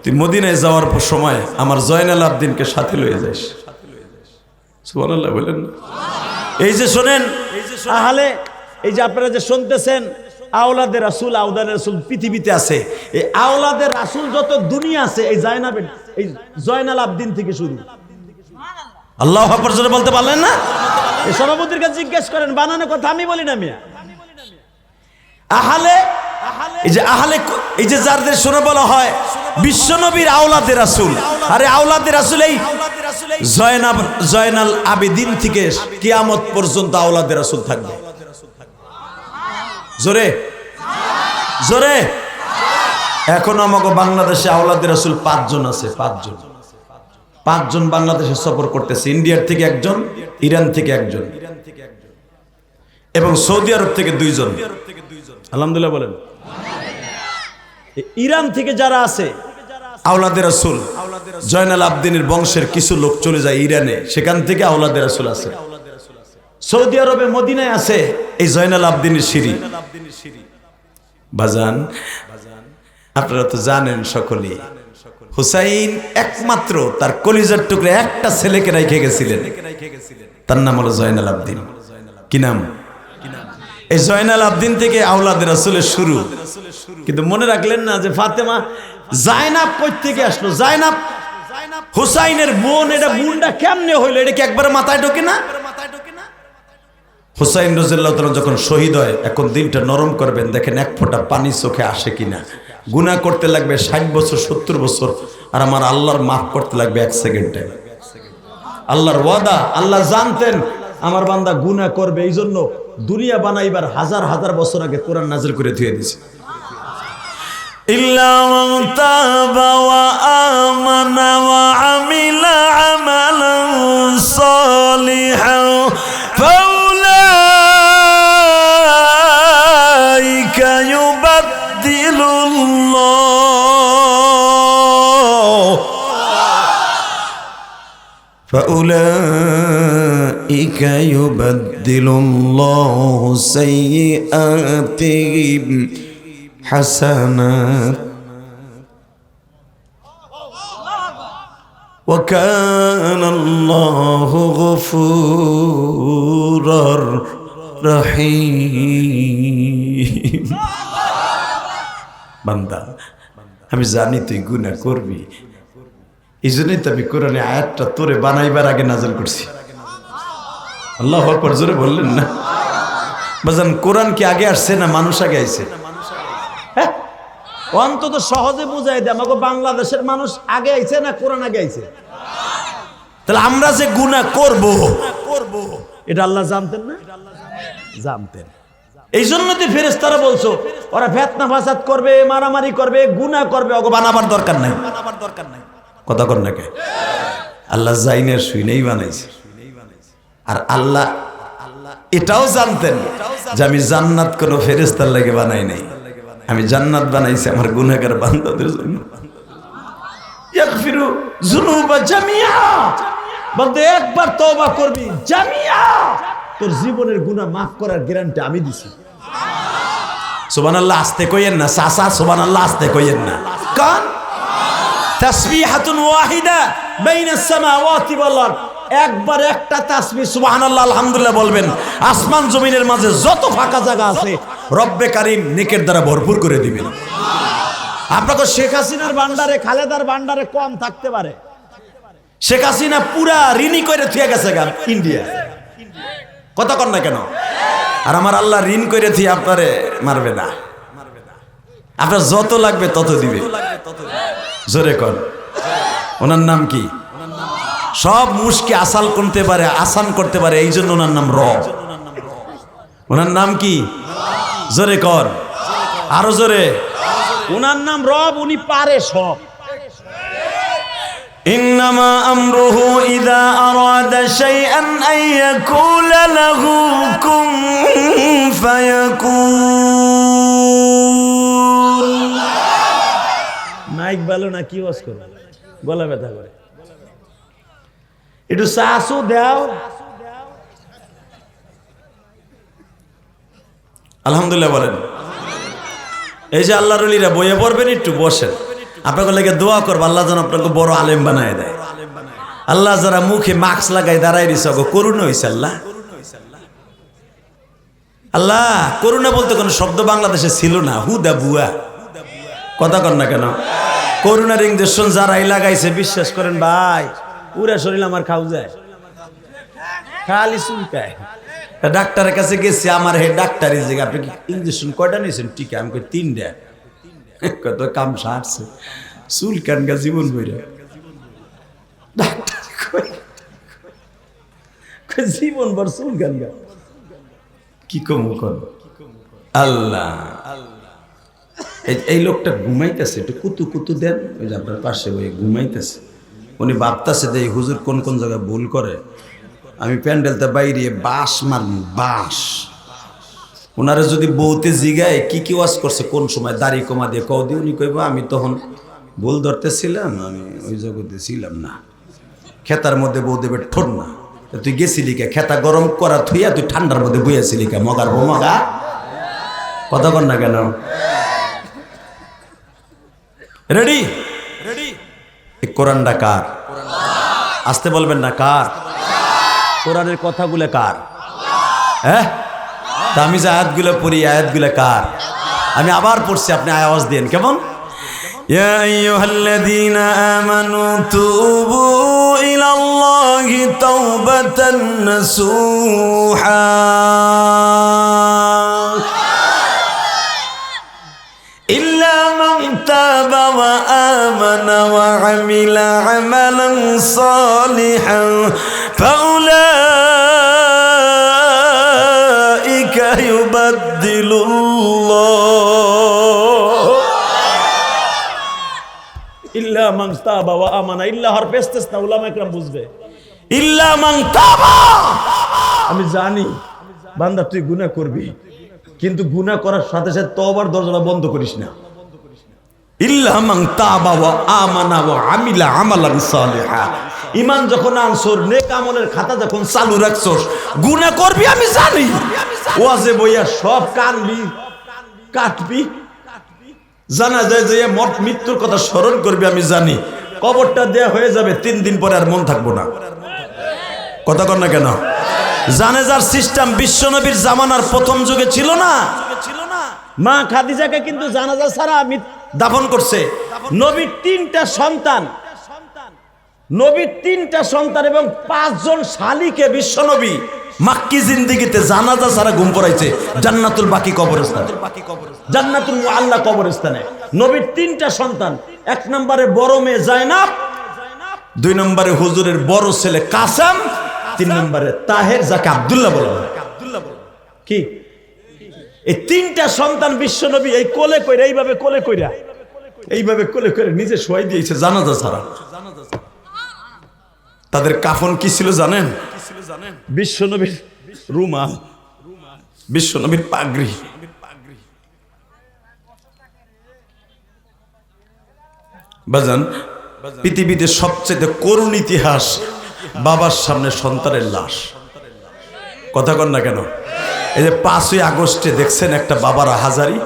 তুই মদিনায় যাওয়ার সময় আমার জয়নাল আবদিনকে সাথে লয়ে যাস। সুবহানাল্লাহ বলেন না? এই যে শোনেন, আহলে, এই যে আপনারা যে শুনতেছেন, আওলাদের রাসূল, আওলাদের রাসূল পৃথিবীতে আছে। এই আওলাদের রাসূল যত দুনিয়া আছে, এই জায়নাবের, এই জয়নাল আবদিন থেকে শুরু। আল্লাহু আকবার জোরে বলতে পারলেন না? এই সভাপতির কাছে জিজ্ঞেস করেন, বানানো কথা আমি বলি না মিয়া। আহলে, এই যে আহলে, এই যে যাদের শুনে বলা হয় বিশ্বনবীর আওলাদের রাসূল, আরে আওলাদের রাসূল এই জয়নাল আবেদিন থেকে কিয়ামত পর্যন্ত আওলাদের রাসূল থাকবে। জোরে জোরে। এখন আমাকে বাংলাদেশে আওলাদের রাসূল 5 জন আছে, 5 জন বাংলাদেশে সফর করতেছে। ইন্ডিয়ার থেকে 1 জন, ইরান থেকে 1 জন, এবং সৌদি আরব থেকে 2 জন। আলহামদুলিল্লাহ বলেন। ইরান থেকে যারা আছে আওলাদের রাসূল, জয়নাল আবদিনের বংশের কিছু লোক চলে যায় ইরানে, সেখান থেকে আওলাদের রাসূল আছে। সৌদি আরবে মদিনায় আছে এই জয়নাল আবদিনের সিঁড়ি। বাজান, আপনারা তো জানেন সকলেই, হুসাইন একমাত্র তার কলিজার টুকরে একটা ছেলেকে রেখে গেছিলেন, তার নাম হলো জয়নাল আবদিন। কি নাম? এই জয়নাল আবদিন থেকে আওলাদের রাসূলের শুরু। কিন্তু মনে রাখলেন না যে ফাতেমা, জায়নাব কই থেকে আসলো? জায়নাব হুসাইনের বোন। এটা বোনটা কেমনে হইলো? এটা কি একবার মাথায় ঢোকে না? হুসাইন রাদিয়াল্লাহু তাআলা যখন শহীদ হয়, এখন দিলটা নরম করবেন, দেখেন 1 ফোঁটা পানি চোখে আসে কিনা। গুনাহ করতে লাগবে 60 বছর 70 বছর, আর আমার আল্লাহর মাফ করতে লাগবে 1 সেকেন্ডে। আল্লাহর ওয়াদা, আল্লাহ জানতেন আমার বান্দা গুনাহ করবে, এই জন্য দুনিয়া বানাইবার হাজার হাজার বছর আগে কোরআন নাযিল করে দিয়ে দিয়েছে। ইল্লা মান তাবা ওয়া আমানা ওয়া আমিলা আমালান সালিহান ফাউলাইকা ইউবাদদিলুল্লাহু সাইয়্যাতিহিম হাসানাত ওয়া কানাল্লাহু গফুরার রহিম। বান্দা, আমি জানি তুই গুনাহ করবি, এই জন্যই তো আমি কোরআনে আয়াতটা তোরে বানাইবার আগে নাযিল করছি। আল্লাহু আকবার জোরে বললেন না? বাজান, কোরআন কি আগে আসছে না মানুষ আগে আইছে? অন্তত সহজে বুঝাই দে, আমাকে বাংলাদেশের মানুষ আগে আইছে না কোরআন আগে আইছে? তাহলে আমরা যে গুনাহ করব এটা আল্লাহ জানতেন না? জানতেন। এই জন্য তো ফেরেশতারা বলছো ওরা ফিতনা ফাসাদ করবে, মারামারি করবে, গুনাহ করবে, ওকে বানাবার দরকার নাই। কথা কর না কে? আল্লাহ জাইনের শুনেই বানাইছে। আর আল্লাহ এটাও জানতেন যে আমি জান্নাত কোনো ফেরেশতার লাগে বানাই নাই, আমি জান্নাত বানাইছি আমার গুনাহগার বান্দাদের জন্য। ইয়াগফিরু যুনুবা জামিআ, বান্দা একবার তওবা করবি, জামিআ তোর জীবনের গুনাহ মাফ করার গ্যারান্টি আমি দিছি। সুবহানাল্লাহ আস্তে কইেন না চাচা, সুবহানাল্লাহ আস্তে কইেন না। কারণ তাসবিহাতুন ওয়াহিদা বাইনাস সামাওয়াতি ওয়াল আরদ, একবার একটা তাসবিহ সুবহানাল্লাহ আলহামদুলিল্লাহ বলবেন, আসমান জমিনের মাঝে যত ফাঁকা জায়গা আছে রব্বে কারীম নেকের দ্বারা ভরপুর করে দিবেন। আপনাকে শেখ হাসিনার ভান্ডারে, খালেদার ভান্ডারে কম থাকতে পারে, শেখ হাসিনা পুরা ঋণী করে থুয়ে গেছে গা ইন্ডিয়া, কথা কন না কেন? আর আমার আল্লাহ ঋণ করে থুয়ে আপনারে মারবে না, আপনার যত লাগবে তত দিবে। জোরে কন, ওনার নাম কি? সব মুশকে আসাল করতে পারে, আসান করতে পারে, এই জন্য ওনার নাম রব। ওনার নাম কি? জোরে কর, আরো জোরে। ওনার নাম রব, উনি পারে সব। ইন্নামা আমরুহু ইযা আরাদা শাইআন আন ইয়াকুলা লাহু কুন ফায়াকুন। মাইক ভালো না কি ওয়াজ করো, গলা ব্যথা করে, একটু সাসু দাও। আলহামদুলিল্লাহ বলেন। এই যে আল্লাহর ওলিরা বইয়ে পড়বেন, একটু বসেন, আপনাকে লেগে দোয়া করবো আল্লাহ যেন আপনাকে বড় আলেম বানায় দেয়। আল্লাহ যারা মুখে মাস্ক লাগাই দাঁড়াই দিছে করুণা হয়েছে আল্লাহ। আল্লাহ করুণা বলতে কোনো শব্দ বাংলাদেশে ছিল না, হুদা বুয়া, কথা কন না কেন? করুণার ইঞ্জেকশন যারাই লাগাইছে বিশ্বাস করেন ভাই, পুরা শরীর আমার খাও যায়, খালি চুলকায়। ডাক্তারের কাছে গেছি, আমার হে ডাক্তারের যে আপনি কি ইঞ্জেকশন কয়টা নিয়েছেন? ঠিক আমি কই 3টা। কত কাম সারছে, চুলকান গা জীবন বইরা। ডাক্তার জীবন ভর চুলকান গা, কি কম কর। আল্লাহ এই লোকটা ঘুমাইতেছে, একটু কুতু কুতু দেন, ওই যে আপনার পাশে ওই ঘুমাইতেছে। উনি ভাবতেছে যে এই হুজুর কোন কোন জায়গায় ভুল করে, আমি প্যান্ডেলতে বাইরে বাঁশ মারবো, বাঁশ। ওনারা যদি বউতে জিগায় কি কি ওয়াজ করছে, কোন সময় দাড়ি কমা দিয়ে কও দিয়ে, উনি কইব আমি তখন ভুল ধরতেছিলাম, আমি ওই জগতে ছিলাম না। খেতার মধ্যে বউ দেবে ঠোঁট না, তুই গেছিলি কে? খেতা গরম করা থুইয়া তুই ঠান্ডার মধ্যে বইয়াছিলি কে? মগার বউ মগা, কথা কন না কেন? Ready ready. কোরআনটা কার? আসতে বলবেন না, কার? কোরআনের কথাগুলো কার? হ্যাঁ, তা আমি যে আয়াতগুলো পড়ি, আয়াতগুলো কার? আমি আবার পড়ছি, আপনি আওয়াজ দেন কেমন? ইয়া আইয়ুহাল্লাযীনা আমানু তুবু ইলাল্লাহি তাওবাতান নাসুহা ইল্লা মান তাবা ওয়া আমানা ওয়া আমিলা আমালান সালিহান ফাউলাইকা ইউবাদদিলুল্লাহ। ইল্লা মান তাবা ওয়া আমানা, ইল্লা হর পেস্তেস না, উলামা ইকরাম বুঝবে। ইল্লা মান তাবা, আমি জানি বান্দা তুই গুনাহ করবি, কিন্তু গুনাহ করার সাথে সাথে তওবার দরজাটা বন্ধ করিস না। ইল্লা মান তাবা ওয়া আমানা ওয়া আমিলা আমালান সালিহা, ঈমান যখন আনছর, নেক আমলের খাতা যখন চালু রাখছস, গুনাহ করবি আমি জানি। ওয়াজে বইয়া সব কানবি, কাটবি, জানা যায় যে মৃত্যুর কথা স্মরণ করবি আমি জানি। কবরটা দেয়া হয়ে যাবে 3 দিন পরে আর মন থাকবো না, কথা কর না কেন? জানেজার সিস্টেম বিশ্বনবীর জামানার প্রথম যুগে ছিল না। মা খাদিজাকে কিন্তু জানাজা ছাড়া দাফন করছে। নবীর 3টা সন্তান, নবীর 3টা সন্তান এবং 5 জন শালীকে বিশ্বনবী মাক্কি জিন্দেগিতে জানাজা ছাড়া ঘুম পড়াইছে জান্নাতুল বাকি কবরস্থানে, জান্নাতুল মুআল্লা কবরস্থানে। নবীর 3টা সন্তান, 1 নম্বরে বড় মেয়ে জায়নাব, 2 নম্বরে হুজুরের বড় ছেলে কাসেম, 3 নম্বরে তাহের, যাকে আব্দুল্লাহ বলা হয়। কি এই 3টা সন্তান বিশ্বনবী এই কোলে কইরা, এইভাবে কোলে কইরা, এইভাবে কোলে করে নিজে শোয়াই দিয়েছে জানাজা ছাড়া। তাদের কাফন কি ছিল জানেন? বিশ্বনবীর রুমাল, বিশ্বনবীর পাগড়ি। বাজান, পৃথিবীতে সবচেয়ে করুণ ইতিহাস বাবার সামনে সন্তানের লাশ, কথা কন না কেন? এই যে 5ই আগস্টে দেখছেন একটা বাবার হাজারি,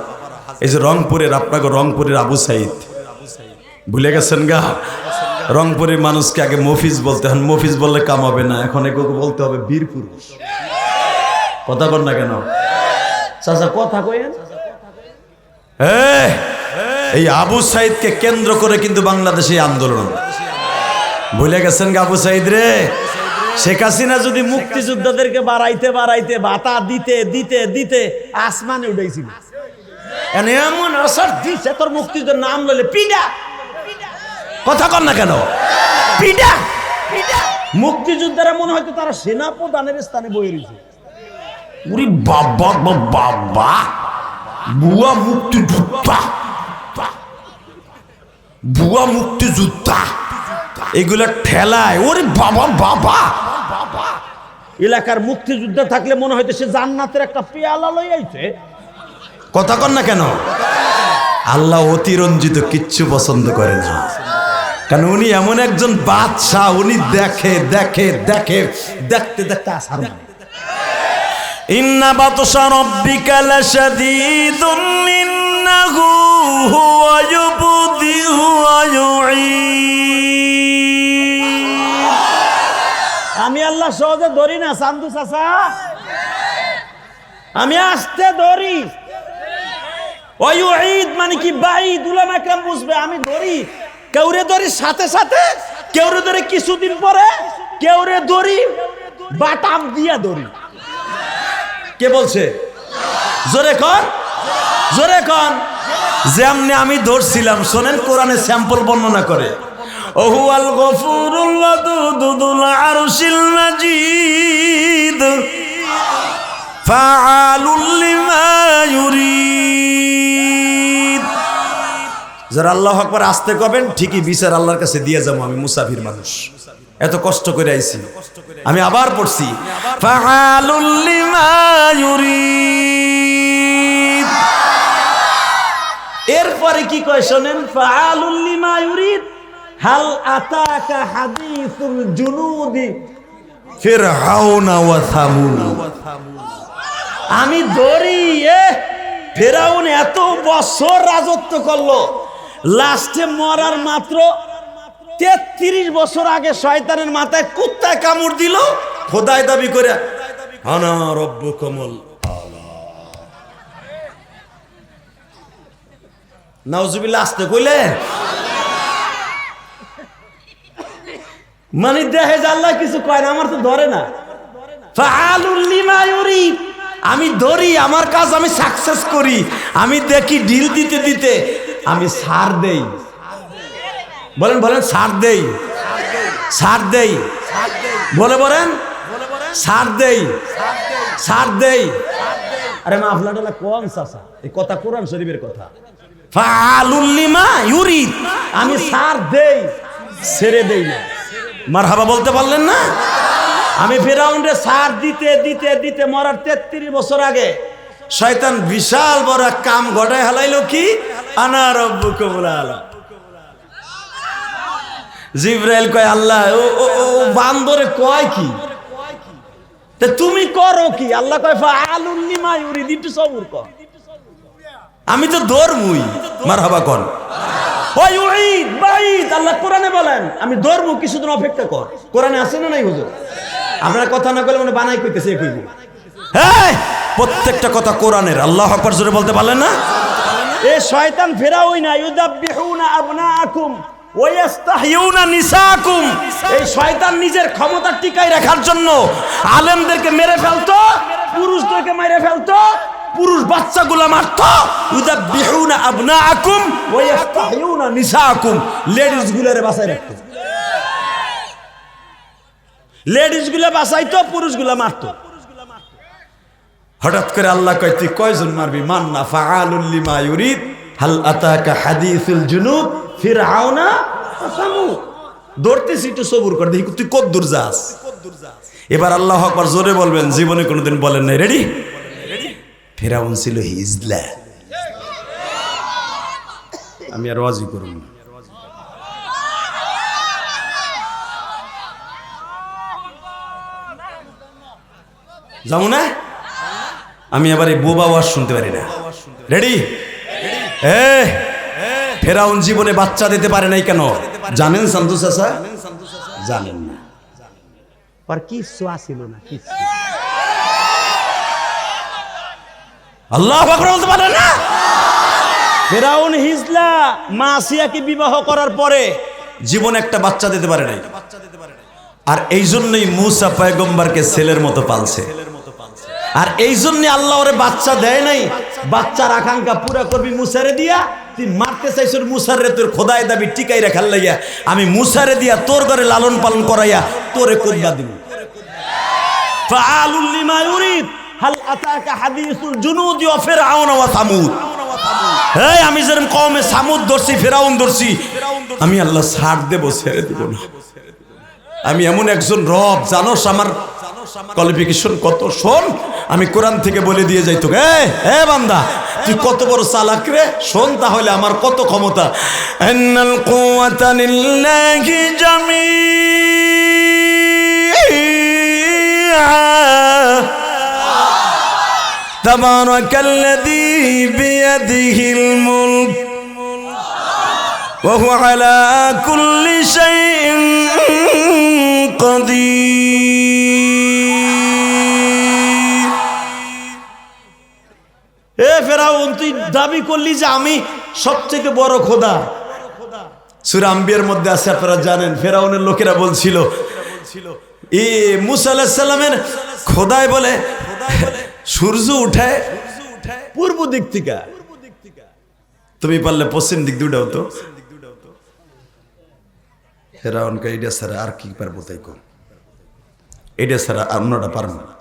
এই যে রংপুরের, আপনাকে রংপুরের আবু সাইদ ভুলে গেছেন গা? রংপুরের মানুষকে আগে মফিজ বলতে, এখন মফিজ বললে কাম হবে না, এখন এগুলো বলতে হবে বীর পুরুষ। কথা বল না কেন চাচা? কথা কইেন। এই আবু সাইদকে কেন্দ্র করে কিন্তু বাংলাদেশে আন্দোলন। ভুলে গেছেন গা আবু সাইদ রে? শেখ হাসিনা যদি মুক্তিযোদ্ধাদেরকে বাড়াইতে ভাতা দিতে আসমানে উঠাইছিল, এমন আসার দিচ্ছে তোর মুক্তিযোদ্ধার নাম লইলে পিডা। কথা কর না কেন? পিডা। মুক্তিযোদ্ধারা মনে হয়তো তারা সেনা প্রধানের স্থানে বয়ে রয়েছে। উরি বাবা বাবা, বুয়া মুক্তিযোদ্ধা এগুলা ঠেলায়। ওরে বাবা বাবা, এলাকার মুক্তিযোদ্ধা থাকলে মনে হয়তো সে জান্নাতের একটা পেয়ালা লই আইছে। কথা কর না কেন? আল্লাহ অতিরঞ্জিত কিচ্ছু পছন্দ করে না, কারণ উনি এমন একজন বাদশাহ, উনি দেখে দেখতে আসার। ইন্না বাতশা রাব্বিকা লাশাদীদুন ইন্নাহু হুয়া ইউবদিউ ওয়া ইউঈদ। আমি আল্লাহ সহজে ধরি না চান্দু চাচা, আমি আস্তে ধরি। ওয়া ইউঈদ মানে কি? বাইদ। উলামা কেরাম বুঝবে। আমি ধরি, কেউরে ধরি সাথে সাথে, কেউরে ধরি কিছুদিন পরে, কেউরে ধরি বাটাম দিয়া ধরি। কে বলছে? জোরে কর, জোরে কর। যেমনি আমি ধরছিলাম, শোনেন কোরআনে স্যাম্পল বর্ণনা করে। ওহুয়াল গফুরুল ওয়াদুদুল আরশিল মাজিদ ফাআলুল লিমা ইউরিদ। যারা আল্লাহু আকবার আসতে কবেন, ঠিকই বিচার আল্লাহর কাছে দিয়ে যাবো। আমি মুসাফির মানুষ, এত কষ্ট করে আইছি। আমি আবার পড়ছি, ফাআলুল লিমা ইউরিদ। এরপরে কি কয় শোনেন, ফাআলুল লিমা ইউরিদ হাল আতাকা হাদিসুল জুনুদি ফিরআউনা ওয়া সামুদ। আমি ধরি, ফেরাউন এত বছর রাজত্ব করলো, লাস্টে মরার মাত্র 33 বছর আগে শয়তানের মাথায় কুত্তায় কামড় দিল, খোদাই দাবি করে আনা রব্বুকুমুল আলা। নাউজুবিল্লাহ। আসতে কইলে মানে দেহে আল্লাহ কিছু কয় না, আমার তো ধরে না। ফাআলুল লিমা ইউরিদ, আমি ধরি, আমার কাজ আমি সাকসেস করি। আমি দেখি ঢিল দিতে আমি ছাড় দেই। বলেন ছাড় দেই, ছাড় দেই। বলেন ছাড় দেই। আরে মাফলাটা কম চাচা, এই কথা কোরআন শরীফের কথা। ফাআলুল লিমা ইউরিদ, আমি ছাড় দেই, ছেড়ে দেই না। মারহাবা বলতে পারলেন না? আমি ফিরআউনরে ছাড় দিতে মরার 33 বছর আগে শয়তান বিশাল বড় কাম ঘটায় হালাইলো। কি? আনা রব্বুকুমুল আলা। জিবরাইল কয় আল্লাহ ও বান্দরে কয় কি? তে তুমি করো কি? আল্লাহ কয় ফাআলুল লিমা ইউরিদ, একটু সবুর কর। আমি তো ধর্মই। মারহাবা কোন ওই উঈদ বাইদ। আল্লাহ কোরআনে বলেন আমি ধর্ম, কিছুদিন অপেক্ষা কর। কোরআনে আছে না নাই হুজুর? আপনারা কথা না বলে মানে বানাই কইতেছে কইব। হ্যাঁ, প্রত্যেকটা কথা কোরআনের। আল্লাহু আকবার জোরে বলতে পারলেন না? এ শয়তান ফেরাউনা ইউদাব্বিহুনা আবনাআকুম ওয়া ইস্তাহয়ুনা নিসাআকুম। এই শয়তান নিজের ক্ষমতা টিকায় রাখার জন্য আলেমদেরকে মেরে ফেলতো, পুরুষদেরকে মেরে ফেলতো, পুরুষ বাচ্চাগুলো মারতো। ইউদাব্বিহুনা আবনাআকুম ওয়া ইস্তাহয়ুনা নিসাআকুম। লেডিস গুলারে বাঁচায় রাখতো, লেডিস গুলা বাঁচাইতো, পুরুষ গুলা মারতো। হঠাৎ করে আল্লাহ কয় তুই কয়জন মারবি? মান্না ফাআলুল লিমা ইউরিদ হাল আতাকা হাদিসুল জুনুদ ফিরআউনা ওয়া সামুদ। ধরতেছি, একটু সবুর কর, দেখি তুই কত দূর যাস। এবার আল্লাহু আকবার জোরে বলবেন, জীবনে কোনোদিন বলেন নাই। রেডি? ফিরআউন ছিল হিজলা। আমি আর ওয়াজি করুন না। যাবো না? আমি আবার এই বোবা ওয়াজ শুনতে পারি না। রেডি? ফেরাউন জীবনে বাচ্চা দিতে পারে নাই কেন জানেন শান্তু চাচা? জানেন না। আর কিছু আসিল না, কিছু। আল্লাহু আকবার বলতে পারে না। ফেরাউন হিজলা মা আসিয়াকে বিবাহ করার পরে জীবনে একটা বাচ্চা দিতে পারে নাই। আর এই জন্যই মুসা পয়গম্বরকে ছেলের মতো পালছে। আর এই জন্য আল্লাহ ওরে বাচ্চা দেয় নাই, বাচ্চার আকাঙ্ক্ষা পুরা করবি মুসারে দিয়া। তুই মারতে চাইছ মুসারে, তোর খোদাই দাবি টিকাই রাখার লাইয়া আমি মুসারে দিয়া তোর ঘরে লালন পালন করাইয়া তোরে কোদবা দিব। ফাআলুল লিমা ইউরিদ হাল আতাকা হাদিসুল জুনুদি ওয়া ফিরআউন ওয়া সামুদ। এই আমি যেরকম কওমে সামুদ ধরছি, ফিরআউন ধরছি, আমি আল্লাহ ছাড় দেব, ছেড়ে দেব না। আমি এমন একজন রব, জানোস আমার কোয়ালিফিকেশন কত? শোন, আমি কোরআন থেকে বলে দিয়ে যাই তোকে, এ বান্দা তুই কত বড় চালাক রে, শোন তাহলে আমার কত ক্ষমতা। ইন্নাল কুওয়াতা লিল্লাহি জামিআ তাবারাকাল্লাযী বিয়াদিহিল মুলক ওয়া হুয়া আলা কুল্লি শাইইন কাদির। এ ফেরাউন, তুই দাবি করলি যে আমি সবথেকে বড় খোদা। সূরা আম্বিয়ার মধ্যে আছে, আপনারা জানেন ফেরাউনের লোকেরা বলছিল এ মুসা আলাইহিস সালামের খোদাই বলে সূর্য উঠে পূর্ব দিক থেকে, তুমি পারলে পশ্চিম দিক দিয়ে উঠাও তো। ফেরাউনকে এইটা ছাড়া আর কি পারবো তাই কর, এইটা ছাড়া অন্যটা পারব না।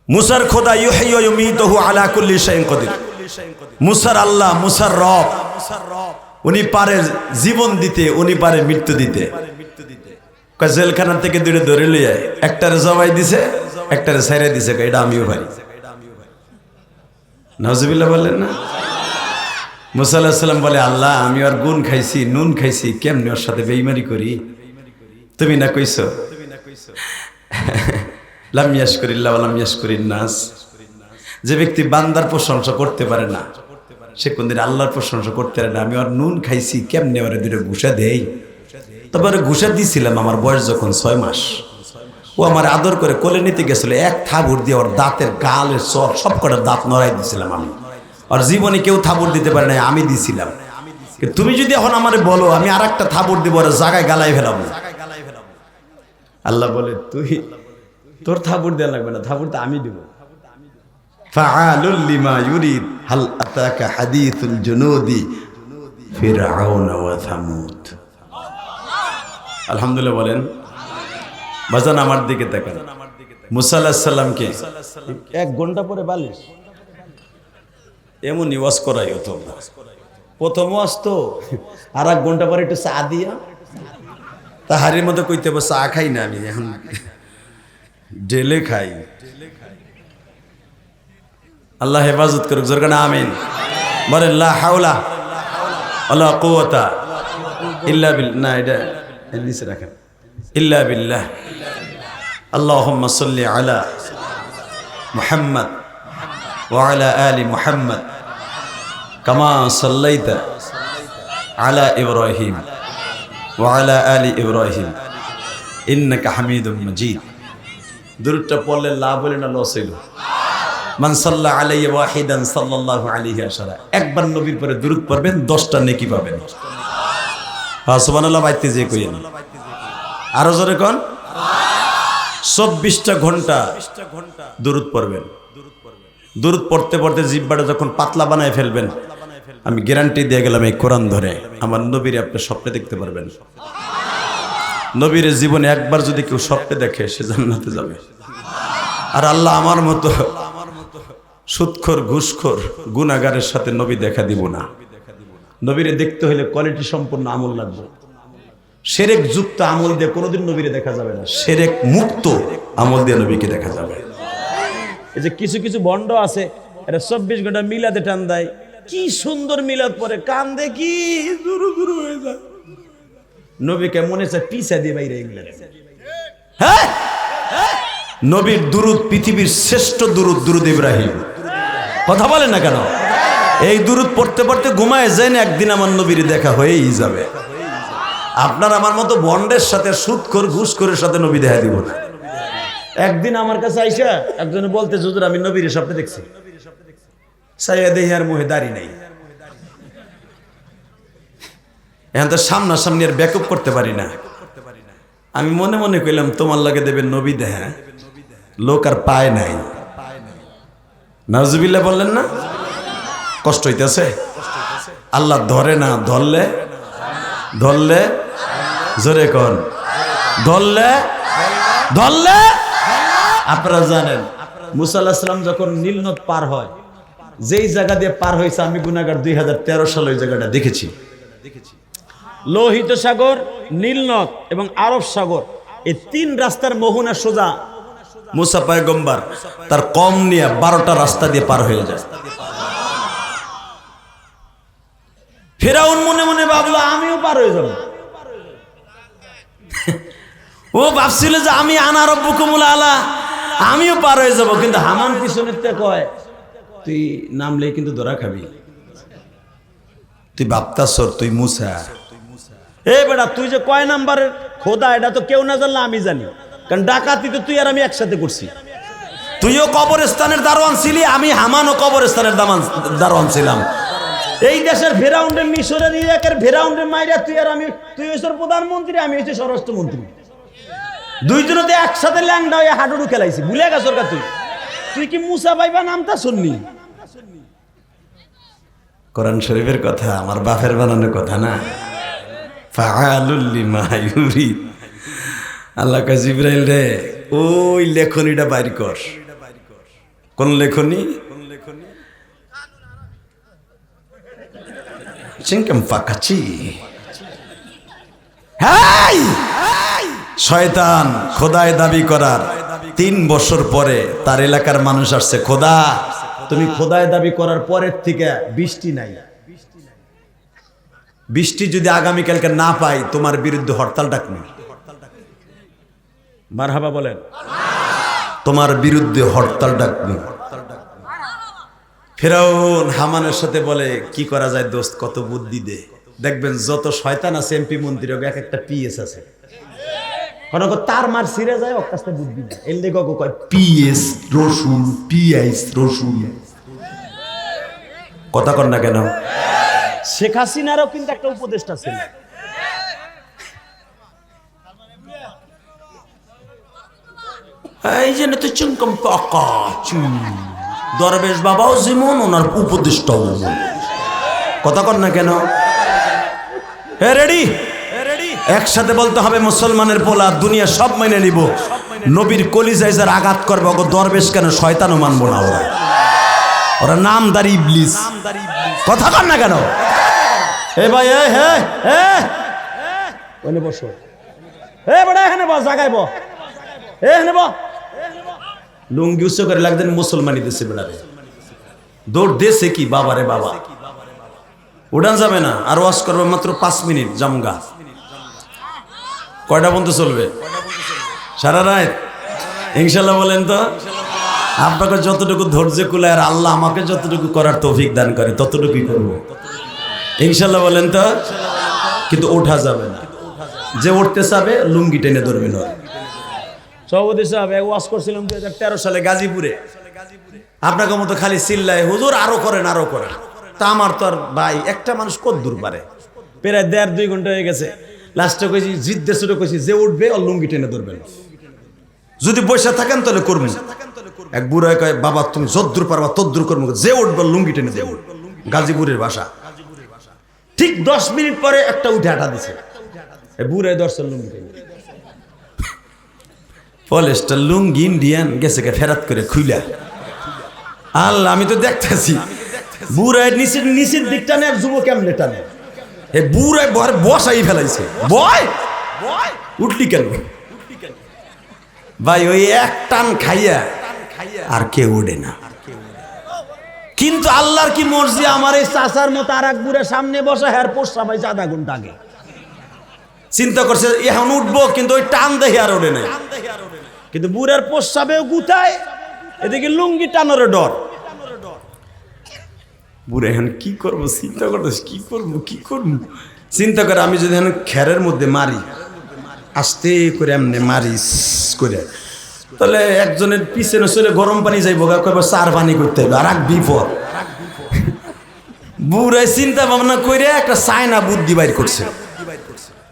মুসার খোদা ইউহয়ি ওয়া ইউমীতুহু আলা কুল্লি শাইইন কাদির। মুসার আল্লাহ, মুসার রব, উনি পারে জীবন দিতে, উনি পারে মৃত্যু দিতে। জেলখানা থেকে দুটো ধরে লইয়া একটারে জবাই দিছে, একটারে ছেড়ে দিছে, এটা আমিও পারি। নাউজুবিল্লাহ বললেন না? মুসা আলাইহিস সালাম বলে, আল্লাহ আমি আর গুণ খাইছি, নুন খাইছি, কেমনে ওর সাথে বেঈমানি করি? তুমি না কইছো লাম ইয়াশকুরিল্লাহ ওয়া লাম ইয়াশকুরিন নাস। যে ব্যক্তি বান্দার প্রশংসা করতে পারে না, সে কোনদিন আল্লাহর প্রশংসা করতে পারে না। আমি আর নুন খাইছি, কেমনে ওরে দুটো ঘুষা দেই? তারপরে ঘুষা দিয়েছিলাম আমার বয়স যখন 6 মাস। ও আমার আদর করে কোলে নিতে গেছিল, এক থাবুর দিয়ে ওর দাঁতের গালের সব কটার দাঁত নড়াই দিয়েছিলাম আমি। আর জীবনে কেউ থাবুর দিতে পারে না, আমি দিছিলাম। তুমি যদি এখন আমারে বলো আমি আর একটা থাবুর দিব, ওর জায়গায় গালাই ফেলাবো। আল্লাহ বলে, তুই তোর থাবুর দেওয়া লাগবে না, থাবুর তো আমি দিব। ফাআলুল লিমা ইউরিদ হাল আতাকা হাদিসুল জুনুদি ফিরআউন ওয়া সামুদ। আলহামদুলিল্লাহ বলেন। বাজান আমার দিকে তাকান। মুসা আলাইহিস সালামকে 1 ঘন্টা পরে বালিশ এমন ওয়াজ করাই হতো। প্রথম ওয়াজ তো, আর 1 ঘন্টা পরে একটু চা দিয়া তাহারির মধ্যে কইতে হবে চা খাই না আমি, এখন ডেলে খাই। আল্লাহ হেফাজত করুক, জোরে না আমিন বলেন। লা হাওলা ওয়ালা কুওয়াতা ইল্লা বিল্লাহ। না, এটা নিচে রাখেন। ইল্লা বিল্লাহ। আল্লাহুম্মা সাল্লি আলা মুহাম্মদ ওয়া আলা আলি মুহাম্মদ কামা সাল্লাইতা আলা ইব্রাহিম ওয়া আলা আলি ইব্রাহিম ইন্নাকা হামিদুম মাজিদ। দুরূদটা পড়লে লাভ বলে না লস হইল? মান সাল্লা আলাইহি ওয়াহিদান সাল্লাল্লাহু আলাইহি আশারা। একবার নবীর পরে দুরূদ পড়বেন 10টা নেকি পাবেন। হ্যাঁ সুবহানাল্লাহ বাইতে যে কইেন, আরো জোরে কোন। 24টা ঘন্টা দুরূদ পড়বেন। দুরূদ পড়তে পড়তে জিহ্বাটা যখন পাতলা বানায় ফেলবেন, আমি গ্যারান্টি দিয়ে গেলাম এই কোরআন ধরে আমার নবীরে আপনি স্বপ্নে দেখতে পারবেন। নবীর জীবনে একবার যদি কেউ স্বপ্নে দেখে সে জান্নাতে যাবে। আর আল্লাহ আমার মতো সুদখোর, ঘুষখোর, গুনাহগারের সাথে নবী দেখা দিব না। নবীরে দেখতে হলে কোয়ালিটি সম্পন্ন আমল লাগবে। শিরক যুক্ত আমল দিয়ে কোনোদিন নবীরে দেখা যাবে না, শিরক মুক্ত আমল দিয়ে নবীকে দেখা যাবে। এই যে কিছু কিছু ভণ্ড আছে, এটা 24 ঘন্টা মিলাদে টান দেয়, কি সুন্দর মিলাদ পরে কান্দে, কি জুরু জুরু হয়ে যায়। নবীকে মনে হচ্ছে পিছা দিয়ে বাইরে গেলেন। হ্যাঁ, নবীর দুরূদ পৃথিবীর শ্রেষ্ঠ দুরূদ, দুরূদ ইব্রাহিম। কথা বলেন না কেন? এই দুরূদ পড়তে পড়তে ঘুমায় যান, একদিন আমার নবীর দেখা হয়েই যাবে। আপনার আমার মতো বন্ডের সাথে সুদখোর ঘুষখোরের সাথে নবী দেখা দিব না। একদিন আমার কাছে আইসা একজনে বলতে, হুজুর আমি নবীর স্বপ্নে দেখছি। সাইয়া দেহি আর মুহে দাড়ি নাই, এখন তো সামনাসামনি আর ব্যাকআপ করতে পারি না। আমি মনে মনে কইলাম তোমার লাগে দেবেন নবী দেখা, লোক আর পায় নাই। নাউজুবিল্লাহ বললেন না? কষ্ট হইতেছে? আল্লাহ ধরে না, ধরলে ধরলে জোরে কন, ধরলে ধরলে। আপনারা জানেন মুসা আলাইহিস সালাম যখন নীল নদ পার হয়, যেই জায়গা দিয়ে পার হয়েছে আমি গুনাহগার 2013 সালে ওই জায়গাটা দেখেছি। লোহিত সাগর, নীল নদ এবং আরব সাগর, এই তিন রাস্তার মোহনা সোজা মুসা পয়গম্বর তার কম নিয়ে 12টা রাস্তা দিয়ে পার হয়ে যায়। ফেরাউন মনে মনে ভাবলো আমিও পার হয়ে যাব। ও ভাবছিল যে আমি আনা রব্বুকুমুল আলা, আমিও পার হয়ে যাব। কিন্তু হামান পিছনের তে কয় তুই নামলেই কিন্তু ধরা খাবি। তুই ভাবতাছর তুই মুসা, এ বেটা তুই যে কয় নাম্বারের খোদা এটা তো কেউ না জানলে আমি জানি, কারণ ডাকাতি তো তুই আর আমি একসাথে করছি। তুইও কবরস্থানের দারোয়ান ছিলি, আমি হামানও কবরস্থানের দারোয়ান ছিলাম। এই দেশের ফেরাউন্ডে, মিশরের ইরাকের ফেরাউন্ডে মাইরা তুই আর আমি, তুই হইছিস প্রধানমন্ত্রী, আমি হইছি স্বরাষ্ট্রমন্ত্রী। দুইজনতে একসাথে ল্যাংডা হয়ে হাডুডু খেলাইছি, ভুলে গেছর কা তুই? তুই কি মুসা পাইবা নামটা শুননি? কোরআন শরীফের কথা, আমার বাপের বানানোর কথা না। ফাআলুল লিমা ইউরিদ। আল্লাহ কয় জিবরাইল রে ওই লেখনীটা বাইর কর। কোন লেখনী? চিংকাম ফাকাচি। হাই শয়তান খোদায় দাবি করার 3 বছর পরে তার এলাকার মানুষ আসছে, খোদা তুমি খোদায় দাবি করার পরের থেকে বৃষ্টি নাই, বৃষ্টি যদি আগামীকালকে না পাই তোমার বিরুদ্ধে হরতাল ডাকনি। মারহাবা বলেন। তোমার বিরুদ্ধে হরতাল ডাকনি। ফেরাউন হামানের সাথে বলে কি করা যায় দোস্ত, কত বুদ্ধি দে। দেখবেন যত শয়তান আছে এমপি মন্ত্রী এক একটা পিএস আছে, তার মার সিরে যায় ওর কাছে বুদ্ধি নেই। এর লেগে কয় পিএস রসুন, পিআইস রসুন। কথা কর না কেন? শেখ হাসিনারও কিন্তু একটা উপদেষ্টা ছিল। এই জন্য তো চুমকম পাকা চুম দরবেশ বাবাও যেমন ওনার উপদেষ্টাও যেমন। কথা কর না কেন? হে রেডি, একসাথে বলতে হবে মুসলমানের পোলা দুনিয়া সব মেনে নিব। নবীর কলিজায় যার আঘাত করবে ওগো দরবেশ কেন শয়তানও মানবো না। ওরা নামদারি ইবলিস। কথা কর না কেন? এ ভাই এ হে এ ওনে বসো, এ বড় এখানে বস, জায়গায় বস, এখানে বস। লুঙ্গি উচ্চ করে লাগতেন মুসলমানি দেশে বেড়াবে, দৌড় দেশে কি বাবারে বাবা। উড়ান যাবে না, আর ওয়াশ করবে মাত্র 5 মিনিট জামগা। কয়টা পর্যন্ত চলবে? সারা রাত ইনশাল্লাহ বলেন তো। আপনাকে যতটুকু ধৈর্য কুলায় আর আল্লাহ আমাকে যতটুকু করার তৌফিক দান করে ততটুকুই করবো ইনশাল্লাহ বলেন তো। কিন্তু ওঠা যাবে না, যে উঠতে চাবে লুঙ্গি টেনে ধরবে না। সভাপতি সাহেব ওয়াশ করছিলাম 2013 সালে গাজীপুরে। আপনাকে মতো খালি চিল্লায় হুজুর আরো করেন আরো করেন। তা আমার তো আর ভাই একটা মানুষ কত দূর পারে। প্রায় 1.5-2 ঘন্টা হয়ে গেছে। লাস্টে কইছি জিদ্দে ছোট কইছি যে উঠবে ও লুঙ্গি টেনে ধরবেন, যদি পয়সা থাকেন তাহলে করবেন। এক বুড়ায় কয় বাবা তুমি যত দূর পারবা তত দূর করবো, যে উঠবে লুঙ্গি টেনে দেব। গাজীপুরের ভাষা। ঠিক 10 মিনিট পরে একটা উঠে হাঁটা দিছে, বুড়ায় দর্শন লুঙ্গি টেনে। পলেস্টার লুঙ্গি ইন্ডিয়ান গেছে ফেরাত করে খুইলা। আল্লাহ আমি তো দেখতেছি বুড়ায় নিচের দিকটা নেই, যুবক কেমনে টানে। এ বুড়ায় বসাই ফেলাইছে। বয় উঠলি কেন ভাই? ওই এক টান খাইয়া আর কেউ ওঠে না। কিন্তু আল্লাহর কি মর্জি, আমার এই চাচার মতো আর এক বুড়া সামনে বসা হ্যার পোষা পাইছে আধা ঘন্টা আগে। চিন্তা করছে এখন উঠবো, কিন্তু ওই টান দেখে আর ওঠে নাই। কিন্তু বুড়ার পোষাবেও গুতায়, এদিকে লুঙ্গি টানোর ডর। বুড়া এখন কি করব চিন্তা করতেছি, কি করবো চিন্তা করে আমি যদি এখন খেরের মধ্যে মারি, আস্তে করে এমনি মারিস করে, তাহলে একজনের পিছনে চলে গরম পানি যাইব, কবে চার পানি করতে হবে, আর এক বিপদ। বুড়ায় চিন্তা ভাবনা করে একটা চায়না বুদ্ধি বাইর করছে।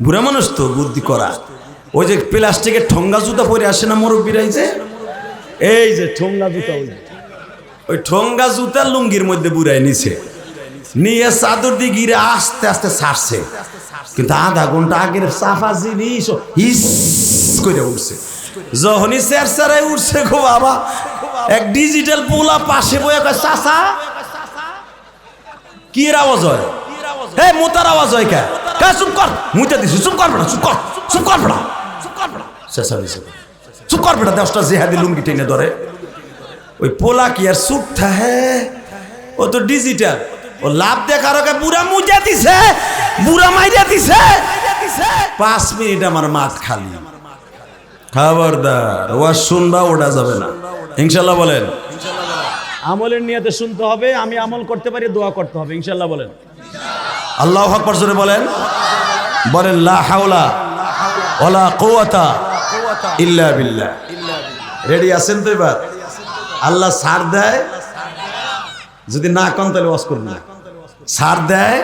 বুড়া মানুষ তো বুদ্ধি করা, ওই যে প্লাস্টিকের ঠোঙ্গা জুতা পরে আসে না মুরব্বীরাই, যে এই যে ঠোঙ্গা জুতা, ওই ঠোঙ্গা জুতা লুঙ্গির মধ্যে বুড়ায় নিছে, নিয়ে চাদর দিয়ে গিরে আস্তে আস্তে ছাড়ছে। কিন্তু আধা ঘন্টা আগের সাফা জিনিস হিস করে উঠছে। যখনই চেরচারায় উঠছে গো বাবা, এক ডিজিটাল পোলা পাশে বয়ে কয়, চাচা কি আওয়াজ হয়? হে মোতার আওয়াজ হয় কে? চুপ কর, মুইতে দিছি, চুপ কর বেটা, চুপ কর বেটা, চেঁচা দিছে, চুপ কর বেটা। 10টা জেহাদি লুঙ্গি টেনে ধরে। ওই পোলা কি আর চুপ থাকে? ও তো ডিজিটাল, ও লাভ দেখার আগে বুড়া মুজা দিছে, বুড়া মাইরা দিছে। 5 মিনিট আমার মাঠ খালি। খবরদার ওয়াজ শুনবা, ওটা যাবে না ইনশাল্লাহ। বলেন আমলের নিয়তে শুনতে হবে, আমি আমল করতে পারি, দোয়া করতে হবে ইনশাল্লাহ। বলেন আল্লাহু আকবার জোরে বলেন, বলেন লা হাওলা ওয়ালা কুওয়াতা ইল্লা বিল্লাহ। রেডি আছেন তো? এবার আল্লাহ ছাড় দেয়, যদি না কন তাহলে ওয়াজ করব না। ছাড় দেয়,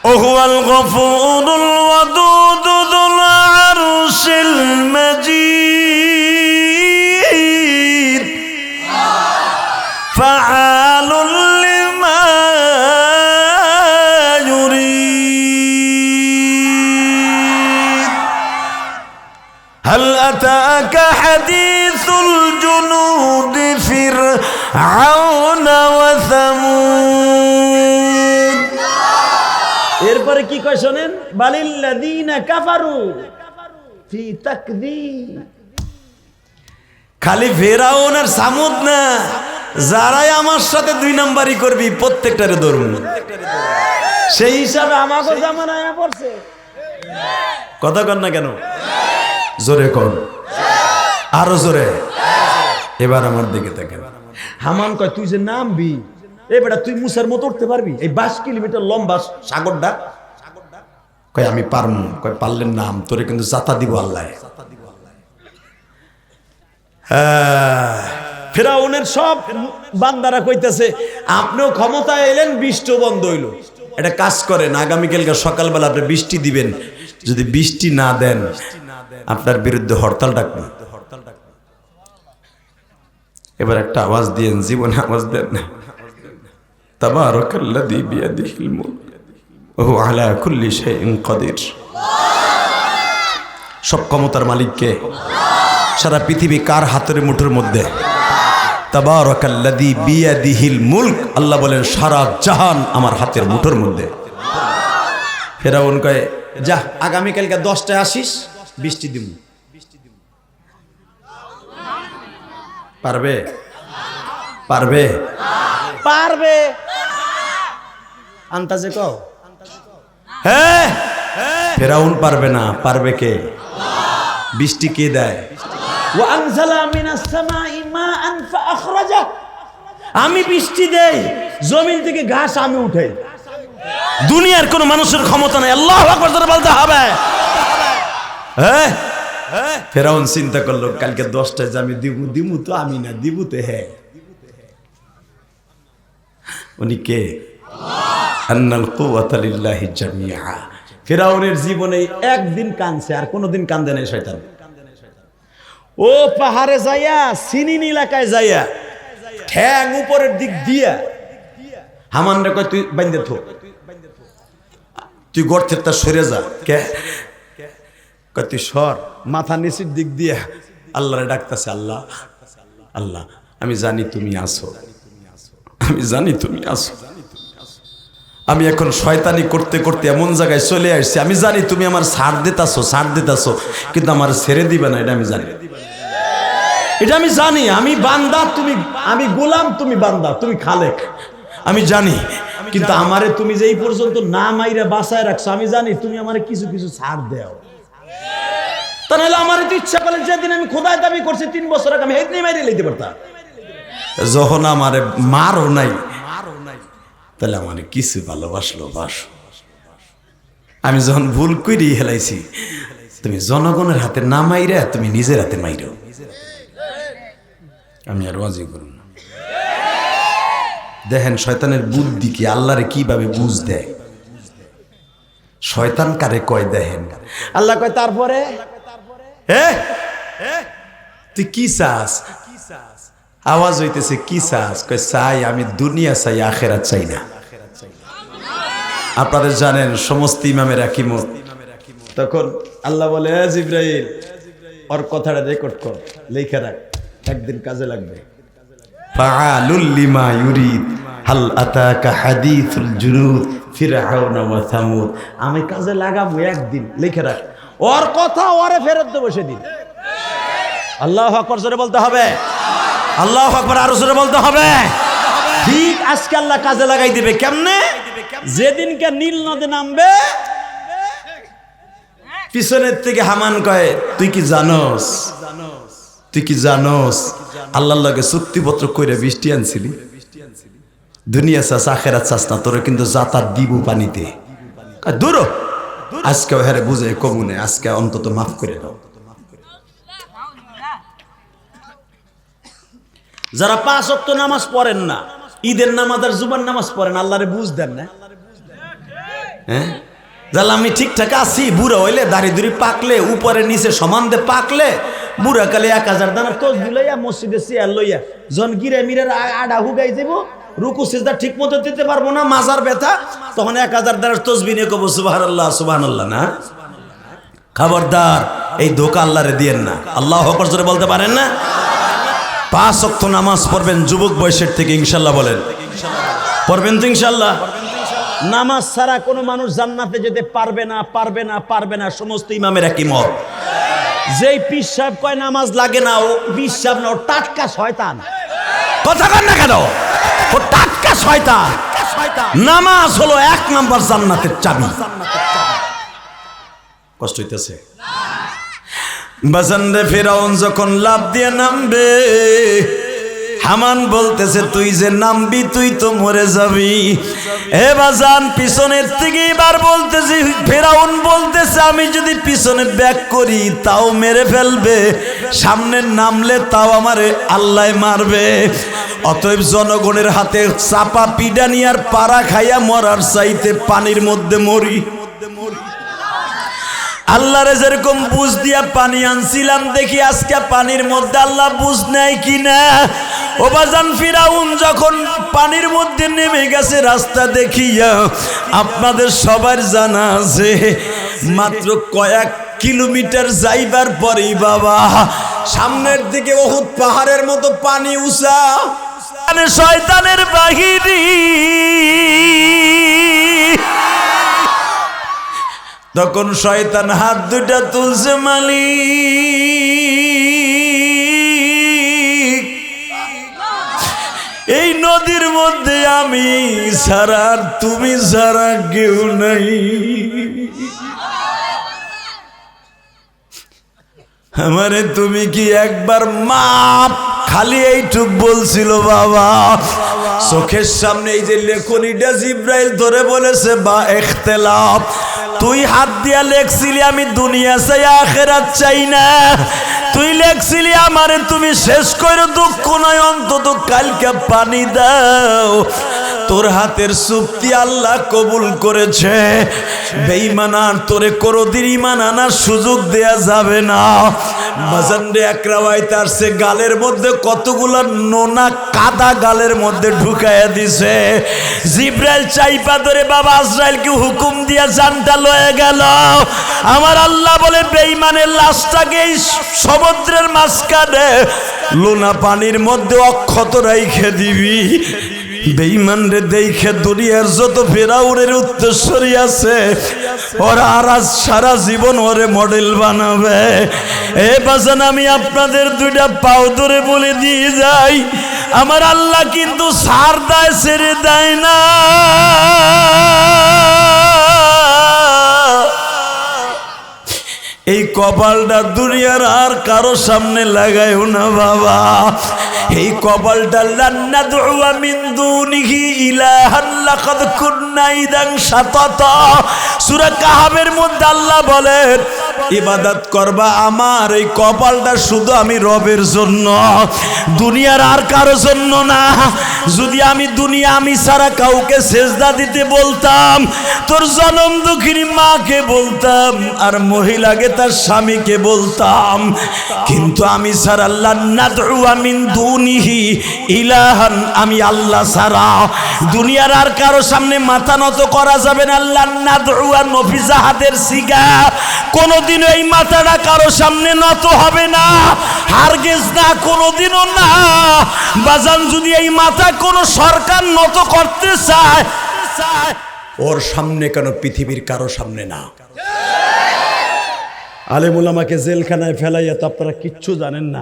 ওহুয়াল গফুরুল ওয়াদুদ যুল আরশিল মাজিদ ফাআলুল লিমা ইউরিদ। হাল আতাকা হাদিসুল জুনুদি ফিরআউনা ওয়া সামুদ। এরপরে কি কয় শোনেন, বালিল্লাযীনা কাফারু ফি তাকযীব। খালি ফেরাউন আর সামুদ না, যারাই আমার সাথে 2 নাম্বারই করবি প্রত্যেকটারে ধরুন। সেই হিসাবে আমাকে জামানায় পড়ছে। কথা কন না কেন? জোরে কন, আরো জোরে। এবার আমার দিকে দেখেন। হামান কয়, তুই যে নামবি, এই বেটা তুই মুসার মতো উঠতে পারবি? এই 22 কিলোমিটার লম্বা সাগরটা। কয় আমি পারমু। কয় পারলেন নাম, তোরে কিন্তু জাতা দিব আল্লাহ। ফেরাউনের সব বান্দারা কইতেছে, আপনিও ক্ষমতায় এলেন, বৃষ্টি বন্ধ হইল। এটা কাজ করেন, আগামীকালকে সকালবেলা আপনি বৃষ্টি দিবেন, যদি বৃষ্টি না দেন আপনার বিরুদ্ধে হরতাল ডাকবেন। এবার একটা আওয়াজ দিয়েন, জীবনে আওয়াজ দেন না। তাবারাকাল্লাযী বিয়াদিহিল মুলক ওয়া হুয়া আলা কুল্লি শাইইন কাদির। সব ক্ষমতার মালিক কে? সারা পৃথিবী কার হাতের মুঠোর মধ্যে? তাবারাকাল্লাযী বিয়াদিহিল মুলক। আল্লাহ বলেন সারা জাহান আমার হাতের মুঠোর মধ্যে। ফেরাউন কয়, যা আগামীকালকে 10টায় আসিস, বৃষ্টি দিব। পারবে? পারবে? পারবে আন্তাজে কও। হ্যাঁ, ফেরাউন পারবে না, পারবে কে? বৃষ্টি কে দেয়? ওয়া আনজালা মিনাস সামাই মাআন ফাআখরাজা। আমি বৃষ্টি দেই, জমিন থেকে ঘাস আমি উঠাই। দুনিয়ার কোন মানুষের ক্ষমতা নাই। আল্লাহু আকবার জোরে বলতে হবে। হ্যাঁ, ফেরাউন চিন্তা করলো কালকে 10টায় যে আমি দিমু তো আমি না, দিবু তো হ্যাঁ। উনি কে? আন্নাল কুওয়াতা লিল্লাহি জামিআ। ফেরাউনের জীবনে একদিন কাঁদছে, আর কোনোদিন কান্দে নাই শয়তান। ও পাহাড়ে যাইয়া, সিনিন এলাকায় যাইয়া, ঠ্যাং উপরের দিক দিয়া হামান রে কয়, তুই বাইন্দে থো, তুই গর্তের তা সরে যা। কে? কয় তুই সর। মাথা নিচের দিক দিয়া আল্লাহরে ডাকতেছে, আল্লাহ আল্লাহ আমি জানি তুমি আসো, আমি জানি তুমি আসো। আমি এখন শয়তানি করতে করতে এমন জায়গায় চলে আসছি, আমি জানি তুমি আমার ছাড় দিতাছো, কিন্তু আমার ছেড়ে দিবে না, এটা আমি জানি। এটা আমি জানি, আমি বান্দা, আমি গোলাম, তুমি বান্দা, তুমি খালেক, আমি জানি। কিন্তু আমারে তুমি যে এই পর্যন্ত না মাইরা বাঁচায় রাখছো, আমি জানি তুমি আমারে কিছু কিছু ছাড় দেও। তাহলে আমার তো ইচ্ছা করলে যেদিন আমি খোদায় দাবি করছি 3 বছর আগে, আমি হেদিনই মাইরে লইতে পারতাম। যখন আমার মারও নাই, তাহলে আমার কিছু ভালোবাসলো বাসো। আমি যখন ভুল করি হেলাইছি, তুমি জনগণের হাতে না মাইরা তুমি নিজের হাতে মাইরো। আমি আর ওয়াজি করব না। দেখেন শয়তানের বুদ্ধি কি, আল্লাহরে কিভাবে বুঝ দেয়। শয়তান কারে কয় দেখেন, আল্লাহ কয় তারপরে তুই কি চাস? আওয়াজ হইতেছে কি চাস? কয় চাই আমি দুনিয়া চাই, আখেরাত চাই না। আপনাদের জানেন সমস্ত ইমামের একই মত। তখন আল্লাহ বলে জিব্রাইল ওর কথাটা রেকর্ড কর, লেখা রাখ, একদিন কাজে লাগবে। ফাআলুল লিমা ইউরিদ হাল আতাকা হাদিসুল জুনুদ ফিরআউন ওয়া সামুদ। আমি কাজে লাগাবো একদিন, লিখে রাখ। ওর কথা ওরে ফেরত দেবো সেদিন। আল্লাহু আকবার জোরে বলতে হবে, আল্লাহু আকবার আরো জোরে বলতে হবে। ঠিক আজকে আল্লাহ কাজে লাগাই দিবে। কেমনে? যেদিনকে নীল নদে নামবে, পিছনের থেকে হামান কয় তুই কি জানোস, তুই কি জানোস আল্লাহর লগে চুক্তিপত্র কইরা বৃষ্টি আনছিলি? দুনিয়া চাস আখেরাত চাস না, তোরে কিন্তু জাতার দিব পানিতে। দূর আজকে হেরে বুঝে কমুনে, আজকে অন্তত মাফ করে দাও। যারা 5 ওয়াক্ত নামাজ পড়েন না, ঈদের নামাজ আর জুমার নামাজ পড়েন, আল্লাহরে বুঝ দেন না। হ্যাঁ জাল আমি ঠিকঠাক আছি, বুড়া হইলে দাড়ি দুড়ি পাকলে উপরে নিচে সমান দে পাকলে বুড়া কালে 1000 দানার তসবিহ লইয়া মসজিদে চেয়ার লইয়া জন গিরে মিরের আডা হুগাই যাব, রুকু সিজদা ঠিক মতো দিতে পারবো না, মাজার ব্যথা, তখন 1000 দানার তসবিহ নিয়ে কব সুবহানাল্লাহ সুবহানাল্লাহ। না, খবরদার এই ধোঁকা আল্লাহরে দিয়েন না। আল্লাহু আকবার জোরে বলতে পারেন না? 5 ওয়াক্ত নামাজ পড়বেন যুবক বয়সের থেকে, ইনশাল্লাহ বলেন পড়বেন তো ইনশাল্লাহ? নামাজ ছাড়া কোনো মানুষ জান্নাতে যেতে পারবে না, পারবে না, পারবে না। সমস্ত ইমামের একই মত। যেই পীর সাহেব কয় নামাজ লাগে না, ও পীর সাহেব না, ও টাটকা শয়তান। কথা কন না কেন? ও টাটকা শয়তান। নামাজ হলো 1 নাম্বার জান্নাতের চাবি। কষ্ট হইতেছে বাজানরে? ফিরাউন যখন লাফ দিয়ে নামবে, হামান বলতেছে তুই যে নামবি তুই তো মরে যাবি। এ বাজান পিছনের থেকে এবার বলতেছে, ফিরাউন বলতেছে আমি যদি পিছনে ব্যাক করি তাও মেরে ফেলবে, সামনে নামলে তাও আমারে আল্লাহ মারবে। অতএব জনগণের হাতে চাপা পিডানি আর পাড়া খাইয়া মরার চাইতে পানির মধ্যে মরি। আল্লাহরে যেরকম বুঝ দিয়া পানি আনছিলাম, দেখি আজকে পানির মধ্যে আল্লাহ বুঝ নেয় কিনা। ও বাজান ফিরাউন যখন পানির মধ্যে নেমে গেছে রাস্তা দেখিয়া, আপনাদের সবার জানা আছে মাত্র কয়েক কিলোমিটার যাইবার পরেই বাবা সামনের দিকে উহুদ পাহাড়ের মতো পানি উঁচা। শয়তানের বাহিনী তখন শয়তান হাত দুটা তুলছে, মালিক এই নদীর মধ্যে আমি ছাড়া আর তুমি ছাড়া কেউ নাই, আমারে তুমি কি একবার মাপ খালি এইটুক বলছিল বাবা। চোখের সামনে এই যে লেখনীটা জিব্রাইল ধরে বলেছে বা ইখতিলাফ, তুই হাত দিয়া লেখছিলি আমি দুনিয়া চাই আখেরাত চাই না, তুই লেখছিলি আমারে তুমি শেষ করে দুঃখ নয় অন্তত কালকে পানি দাও। তোর হাতের চুক্তি আল্লাহ কবুল করেছে, বেঈমান আর তোরে কোনদিন ঈমান আনার সুযোগ দেয়া যাবে না। বাজান রে এক রাওয়ায়াত আসছে গালের মধ্যে কতগুলো নোনা কাদা গালের মধ্যে ঢুকাইয়া দিছে। জিব্রাইল চাইপা ধরে বাবা আজরাইলকে হুকুম দিয়া জানটা লয়ে গেল। আমার আল্লাহ বলে বেঈমানের লাশটাকে এই সমুদ্রের মাঝখানে লোনা পানির মধ্যে অক্ষত রাইখে দিবি। বেঈমান রে দেখে দুনিয়ার যত ফেরাউনের উত্তরসূরি আছে ওরা আর সারা জীবন ওরে মডেল বানাবে। এ বাজান আমি আপনাদের দুইটা পাও ধরে বলে দিয়ে যাই, আমার আল্লাহ কিন্তু ছাড় দেয়, ছেড়ে দেয় না। এই কপালটা দুনিয়ার আর কারো সামনে লাগাইও না বাবা। এই কপালটা লান্নাদু মিন দুনিহি ইলাহান লাকাদ কুন্না ইদান শাতাতা। সূরা কাহাবের মধ্যে আল্লাহ বলেন ইবাদত করবা আমার এই কপালটা শুধু আমি রবের জন্য, দুনিয়ার আর কারো জন্য না। যদি আমি দুনিয়া আমি ছাড়া কাউকে সেজদা দিতে বলতাম, তোর জনম দুঃখিনী মাকে বলতাম, আর মহিলাকে তার স্বামীকে বলতাম, কিন্তু আমি ছাড়া আল্লাহ নাদউ মিন দুনিহি ইলাহান, আমি আল্লাহ ছাড়া দুনিয়ার আর কারো সামনে মাথা নত করা যাবে না। আল্লাহ নাদউ নফি জাহাদের সিগা, কোনদিন এই মাথাটা কারো সামনে নত হবে না, হারগিজ না, কোনদিনও না। বাজান যদি এই মাথা কোন সরকার নত করতে চায়, ওর সামনে কেন পৃথিবীর কারো সামনে না। আলেম ওলামাকে জেলখানায় ফেলাইয়া তো আপনারা কিচ্ছু জানেন না।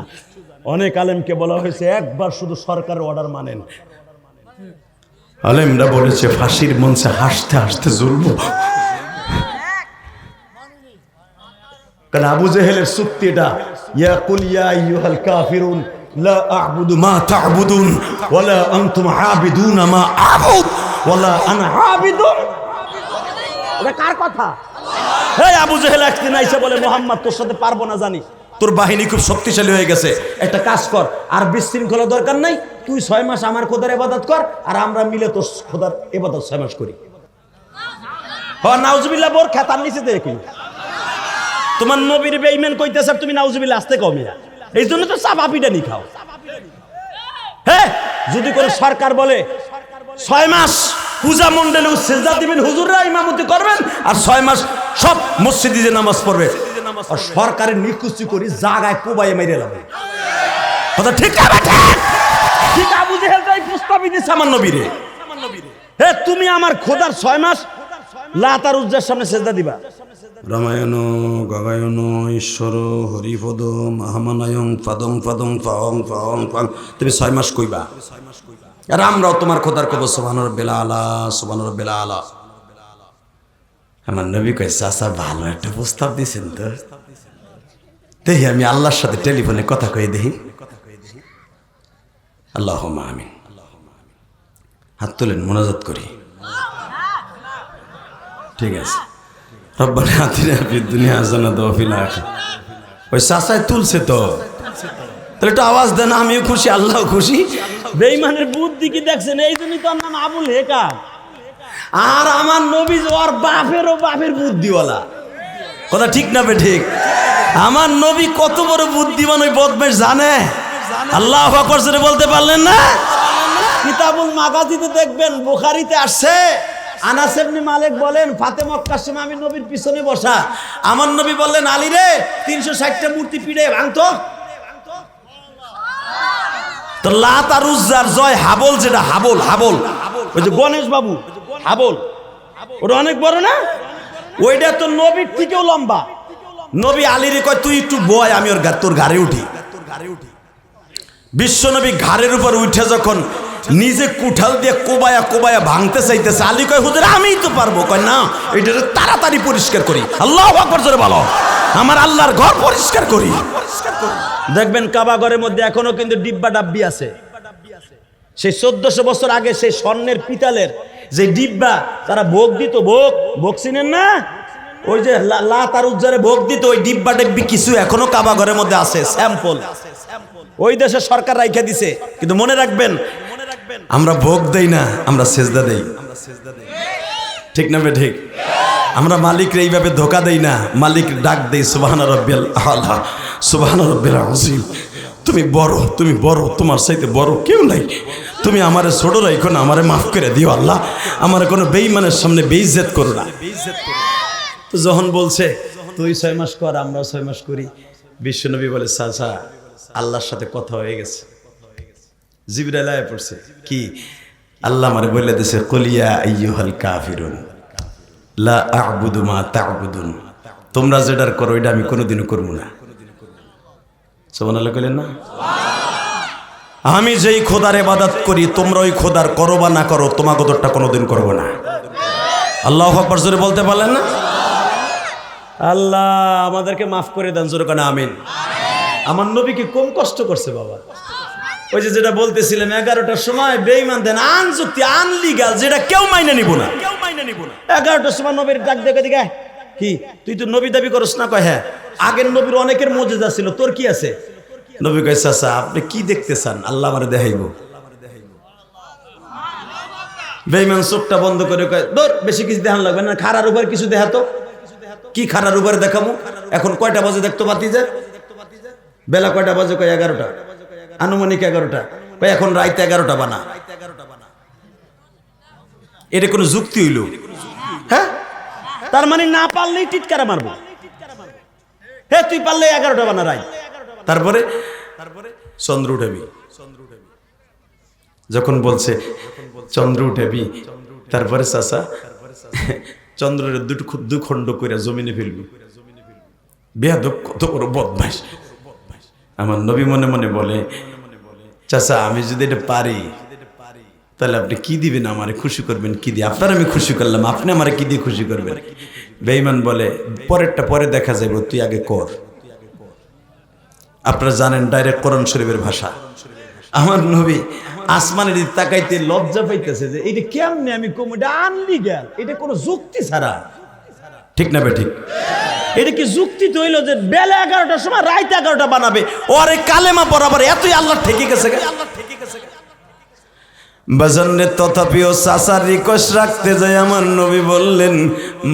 অনেক আলেমকে বলা হয়েছে একবার শুধু সরকারের অর্ডার মানেন। আলেমরা বলেছে ফাঁসির মঞ্চে হাসতে হাসতে জ্বলবো, কারণ আবু জেহেলের চুক্তি এটা, ইয়া কুল ইয়া আইয়ুহাল কাফিরুন লা আ'বুদু মা তা'বুদুন ওয়ালা আনতুম আবিদুনা মা আ'বুদ ওয়ালা আনা আবিদুন। এটা কার কথা? এই আবু জেহেল একদিন আইসা বলে মুহাম্মদ তোর সাথে পারবো না, জানি তোর বাহিনী খুব শক্তিশালী হয়ে গেছে, একটা কাজ কর, আর বিশৃঙ্খলা দরকার নাই, তুই 6 মাস আমার খোদার ইবাদত কর, আর আমরা মিলে তোর খোদার ইবাদত 6 মাস করি। নাউজুবিল্লাহ বোর খেতার নিচে দেখি তোমার নবীর বেঈমান কইতেছ, তুমি নাউজুবিল্লাহ আসতে কমিয়া, এই জন্য তো চাপা পিটানি খাও। হ্যাঁ, যদি কোন সরকার বলে 6 মাস পূজা মণ্ডলে সেজদা দিবেন, হুজুররা ইমামতি করবেন, আর 6 মাস সব মসজিদে যে নামাজ পড়বে, আর সরকারের নিকুচি করি জায়গায় কোবাই মেরে লাবে, কথা ঠিক না? ঠিক আবু জেহেল তাই প্রস্তাবই দিছে আমার নবীরে। হে, তুমি আমার খোদার 6 মাস লাত আর উজ্জার সামনে সেজদা দিবা। রামায়ণ গাগায়ন ঈশ্বর হরিপদ মহামানায়ং পাদং পাদং পাওং পাওং পাং, তুমি 6 মাস কইবা, আর আমরাও তোমার খোদার কব সুবহান রাব্বিল আলা সুবহান রাব্বিল আলা। আমার নবী কয় চাচা ভালো একটা প্রস্তাব দিয়েছেন তো, দেখি আমি আল্লাহর সাথে টেলিফোনে কথা কয়ে দেখি। আল্লাহুম্মা আমিন। হাত তুলেন, মোনাজাত করি। ঠিক আছে, রব্বানা আতিনা ফিদ দুনিয়া হাসানাতাও ওয়া ফিল আখিরাহ। ওই চাচাই তুলছে তো, তাহলে একটু আওয়াজ দেন, আমিও খুশি, আল্লাহ খুশি। বেঈমানের বুদ্ধি কি দেখছেন? এই জন্যই তো নাম আবুল হেকাম। আর আমার নবী ওর বাপেরও বাপের বুদ্ধিওয়ালা, কথা ঠিক না বে ঠিক? আমার নবী কত বড় বুদ্ধিমান ওই বদমাশ জানে। আল্লাহু আকবার জোরে বলতে পারলেন না? কিতাবুল মাগাজিতে দেখবেন, বুখারীতে আসছে, আনাস ইবনে মালিক বলেন ফাতে মক্কার সময় আমি নবীর পিছনে বসা, আমার নবী বললেন আলী রে 360টা মূর্তি পিড়ে ভাঙতো। তো লাত আর উজ্জার জয় হাবল, যেটা হাবল, হাবল ওই যে গণেশ বাবু হাবল, ওটা অনেক বড় না? ওইটা তো নবীর থেকেও লম্বা। নবী আলীরে কয় তুই একটু বয়, আমি ওর তোর ঘাড়ে উঠি। বিশ্ব নবী ঘাড়ের উপর উঠে যখন নিজে কুঠাল দিয়ে কোবায়া কোবায়া ভাঙতে চাইতেছে, আলী কয় হুজুর আমিই তো পারবো। কয় না, এটা তাড়াতাড়ি পরিষ্কার করি। আল্লাহু আকবার জোরে বলো, আমার আল্লাহর ঘর পরিষ্কার করি। দেখবেন কাবা ঘরের মধ্যে এখনো কিন্তু ডিব্বা ডাব্বি আছে, সেই 1400 বছর আগে সেই স্বর্ণের পিতলের যে ডিব্বা তারা ভোগ দিত, ভোগ ভোগ চিনেন না? ওই যে লাত আর উজ্জারে ভোগ দিত, ওই ডিব্বা ডেব্বি কিছু এখনো কাবা ঘরের মধ্যে আছে, স্যাম্পল। ওই দেশের সরকার রাইখা দিছে, কিন্তু মনে রাখবেন আমরা ভোগ দেই না, আমরা সেজদা দেই। ঠিক না বে ঠিক? আমরা মালিকরে এইভাবে ধোকা দেই না, মালিক ডাক দেই সুবহান রাব্বিল আলা সুবহান রাব্বিল আযীম। তুমি বড়, তুমি বড়, তোমার চাইতে বড় কেউ নাই। তুমি আমারে ছোট রাখো না, আমারে মাফ করে দিও আল্লাহ, আমার কোনো বেঈমানের সামনে বেইজ্জত করো না। তো যখন বলছে তুই 6 মাস কর, আমরাও 6 মাস করি, বিশ্বনবী বলে চাচা আল্লাহর সাথে কথা হয়ে গেছে। জিবরাইল আয়া পড়ছে, কি? আল্লাহ আমারে বলে দিয়েছে কুল ইয়া আইয়ুহাল কাফিরুন লা আ'বুদু মা তা'বুদুন, তোমরা যেটার করো এটা আমি কোনোদিনও করব না। সুবহানাল্লাহ কইলেন না? আমি যেই খোদার ইবাদত করি তোমরা ওই খোদার করো বা না করো, তোমাকে তোরটা কোনোদিন করব না। আল্লাহু আকবার জোরে বলতে পারলেন না? আল্লাহ আমাদেরকে মাফ করে দেন, জোরে কেন আমিন। আমার নবী কি কম কষ্ট করছে বাবা? ওই যে যেটা বলতেছিলাম 11টার সময় বেঈমানদের আনযুক্তি আনলিগাল, যেটা কেউ মাইনে নিব না। 11টার সময় নবীর ডাক দেখে দিকে, কি তুই তো নবী দাবি করস না? কয় হ্যাঁ। আগের নবীর অনেকের মুজিজা ছিল, তোর কি আছে? নবী কয় চাচা আপনি কি দেখতে চান, আল্লাহ আমারে দেখাইব। বেঈমান চোখটা বন্ধ করে কয় ধর বেশি কিছু দেখান লাগবে না, খাড়ার উপর কিছু দেখাতো। কি খাড়ার উপরে দেখাবো? এখন কয়টা বাজে দেখতো বাতি যায়? বেলা কয়টা বাজে? কয় 11টা, আনুমানিক 11টা। কয় এখন রাইতে 11টা বানা। এটা কোনো যুক্তি হইল? হ্যাঁ, তার মানে না পারলেই টিটকারা মারবো। হ্যাঁ তুই পারলে 11টা বানা রাই। তারপরে চন্দ্র উঠাবি। যখন বলছে চন্দ্র উঠাবি, তারপরে চাচা চন্দ্রের দু খণ্ড করে জমিনে ফেলবি। বেয়াদব, কত বড় বদমাইশ। আমার নবী মনে মনে বলে চাচা আমি যদি এটা পারি তাহলে আপনি কি দিবেন আমারে, খুশি করবেন কি দিয়ে? আপনার আমি খুশি করলাম, আপনি আমারে কি দিয়ে খুশি করবেন? বেঈমান বলে পরেরটা পরে দেখা যাবে, তুই আগে কর। আপনারা জানেন ডাইরেক্ট কোরআন শরীফের ভাষা। আমার নবী আসমানের দিকে তাকাইতে লজ্জা পাইতেছে যে এটা কেমনে আমি কম, এটা আনলি গেল, এটা কোনো যুক্তি ছাড়া। ঠিক না বে ঠিক? এটা কি যুক্তি তো হইলো যে বেলা 11টার সময় রাইতে 11টা বানাবে? ওরে কালেমা বরাবর এতই আল্লাহ ঠেকে গেছে। বাজানে তথাপিও চাচার রিকোয়েস্ট রাখতে যায় আমার নবী বললেন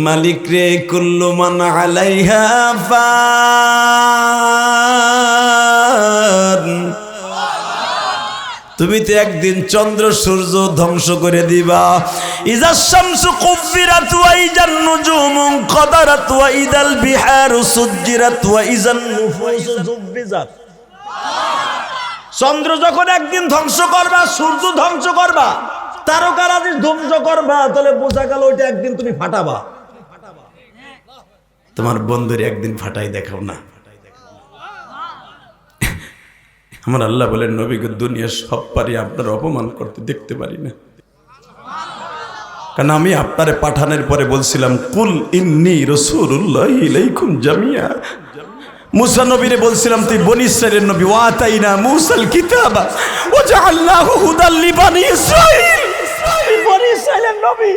মালিক রে কুল্লু মান আলাইহা ফান, তুমি তো একদিন চন্দ্র সূর্য ধ্বংস করে দিবা। ইজা শামসু কুফিরাত ওয়া ইজান নুজুমু কদারাত ওয়া ইদাল বিহারু সুজ্জিরাত ওয়া ইজান নুফুসু জুব্বিজাত। চন্দ্র যখন একদিন ধ্বংস করবা, সূর্য ধ্বংস করবা, তারকারাজি ধ্বংস করবা, তাহলে বোঝা গেল ওইটা একদিন তুমি ফাটাবা। তোমার বন্ধুর একদিন ফাটাই দেখাও না। আমার আল্লাহ বলেন নবীকে দুনিয়া সব পারি আপনার অপমান করতে দেখতে পারি না, কারণ আমি আপনারে পাঠানোর পরে বলছিলাম কুল ইন্নী রাসূলুল্লাহি ইলাইকুম জামিয়া। মুসা নবীরে বলছিলাম তুই বনি ইসরাইলের নবী, ওয়া আতাইনা মুসাল কিতাবা ওয়া জাআলনাহু হুদাল লিবানি ইসরাইল। তুই বনি ইসরাইলের নবী,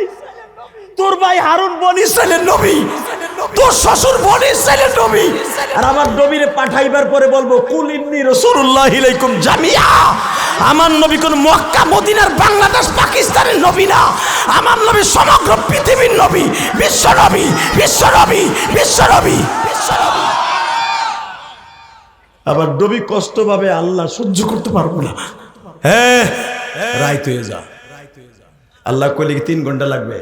তোর ভাই হারুন বনি ইসরাইলের নবী, তোর শ্বশুর বনি ইসরাইলের নবী, আর আমার নবীরে পাঠাইবার পরে বলবো কুল ইন্নী রাসূলুল্লাহি ইলাইকুম জামিয়া। আমার নবী কোন মক্কা মদিনার বাংলাদেশ পাকিস্তানের নবী না, আমার নবী সমগ্র পৃথিবীর নবী, বিশ্ব নবী, বিশ্ব নবী, বিশ্ব নবী, বিশ্ব নবী। আবার নবী কষ্ট পাবে, আল্লাহ সহ্য করতে পারবো না। হ্যাঁ রাইত হয়ে যা। আল্লাহ কইলে কি 3 ঘন্টা লাগবে?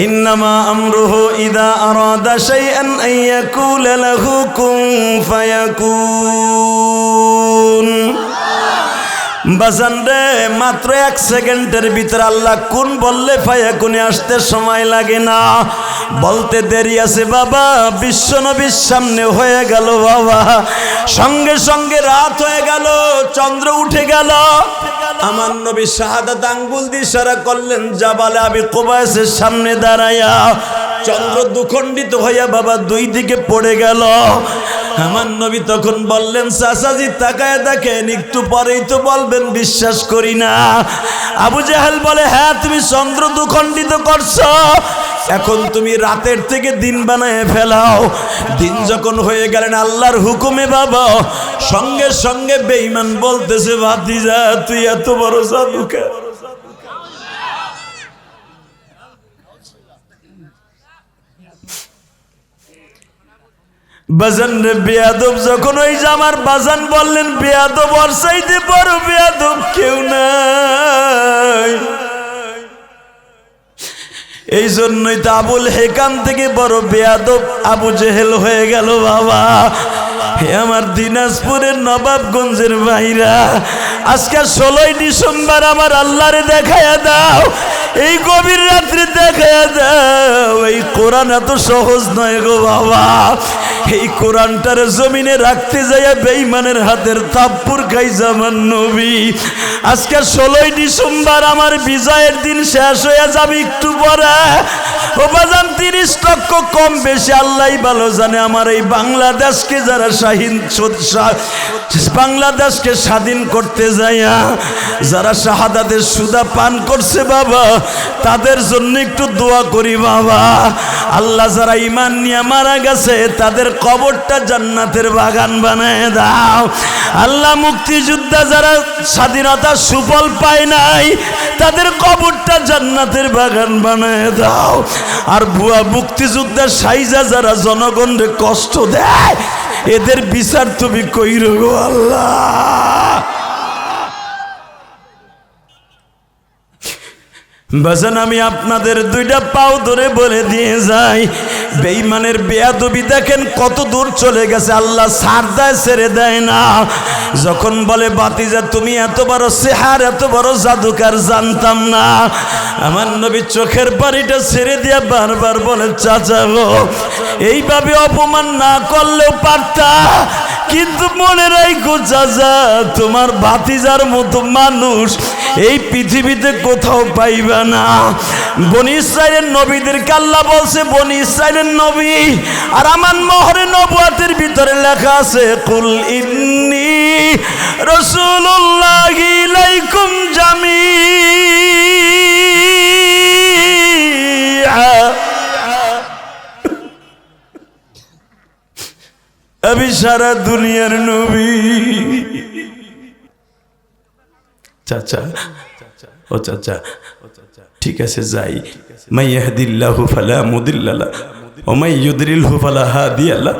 ইন্নামা আমরুহু ইযা আরাদা শাইআন আন ইয়াকুলা লাহু কুন ফায়াকুন। বাজান রে মাত্র 1 সেকেন্ডের ভিতরে আল্লাহ কোন বললে ফায়াকুনে আসতে সময় লাগে না, বলতে দেরি আছে বাবা। বিশ্ব নবীর সামনে হয়ে গেল বাবা, সঙ্গে সঙ্গে রাত হয়ে গেল, চন্দ্র উঠে গেল। আমার নবী শাহাদাত আঙ্গুল দিয়ে ইশারা করলেন জাবালে আবি কুবাইসের সামনে দাঁড়ায়া। চন্দ্র দুখণ্ডিত হইয়া বাবা 2 দিকে পড়ে গেল। আমার নবী তখন বললেন চাচাজি তাকায় দেখেন, একটু পরেই তো বলবেন বিশ্বাস করি না। আবু জাহেল বলে হ্যাঁ তুমি চন্দ্র দুখণ্ডিত করছো, এখন তুমি রাতের থেকে দিন বানায় ফেলাও। দিন যখন হয়ে গেলেন আল্লাহর হুকুমে বাবা, সঙ্গে সঙ্গে বেঈমান বলতেছে ভাতিজা তুই এত বড় জাদুকে। বাজান রে বেয়াদব যখন ওই জামার বাজান বললেন বেয়াদব ওর চাইতে বড় বেয়াদব কেউ নাই। এই জন্যই তো আবুল হেকাম থেকে বড় বেয়াদব আবু জেহেল হয়ে গেল বাবা। হে আমার দিনাজপুরের নবাবগঞ্জের ভাইরা, আজকে 16ই ডিসেম্বর আমার আল্লাহরে দেখায়া দাও, এই গভীর রাত্রে দেখায়া দাও। এই কোরআন এত সহজ নয় গো বাবা। এই কোরআনটার জমিনে রাখতে যাইয়া বেঈমানের হাতের থাপ্পড় খাইছে আমার নবী। আজকে 16 ডিসেম্বর আমার বিজয়ের দিন শেষ হয়ে যাবে একটু পরে। ও বাজান 30 লক্ষ কম বেশি আল্লাহই ভালো জানে আমার এই বাংলাদেশকে যারা বাংলাদেশকে স্বাধীন করতে যাইয়া যারা শাহাদাতের সুদা পান করছে বাবা, তাদের জন্য একটু দোয়া করি বাবা। আল্লাহ যারা ঈমান নিয়ে মারা গেছে তাদের কবরটা জান্নাতের বাগান বানায় দাও। আল্লাহ মুক্তিযোদ্ধা যারা স্বাধীনতার সুফল পায় নাই তাদের কবরটা জান্নাতের বাগান বানায় দাও। আর ভুয়া মুক্তিযোদ্ধা সাইজা যারা জনগণকে কষ্ট দেয় এদের বিচার তুমি কইরো গো আল্লাহ। বাজান আমি আপনাদের দুইটা পাও ধরে বলে দিয়ে যাই, বেঈমানের বেয়াদবি দেখেন কত দূর চলে গেছে। আল্লাহ ছাড় দেয়, ছেড়ে দেয় না। যখন বলে বাতিজা তুমি এত বড় সেহার, এত বড় জাদুকার, জানতাম না। আমার নবী চোখের পানিটা ছেড়ে দিয়া বারবার বলে চাচা গো এইভাবে অপমান না করলেও পারতা, কিন্তু মনে রাখো চাচা তোমার ভাতিজার মতো মানুষ এই পৃথিবীতে কোথাও পাইবা না। বনি ইসরাইলের নবীদেরকে আল্লাহ বলছে বনি ইসরাইলের নবী, আর আমার মোহরে নবুয়তের ভিতরে লেখা আছে কুল ইন্নী রাসূলুল্লাহি ইলাইকুম জামিআ। আমি সারা দুনিয়ার নবী। চাচা ও চাচা ঠিক আছে যাই। মাই ইয়াহদিল্লাহু ফালা মুদিল্লা লাহু ওয়া মাই ইউদ্রিলহু ফালা হাদিয়া লাহু।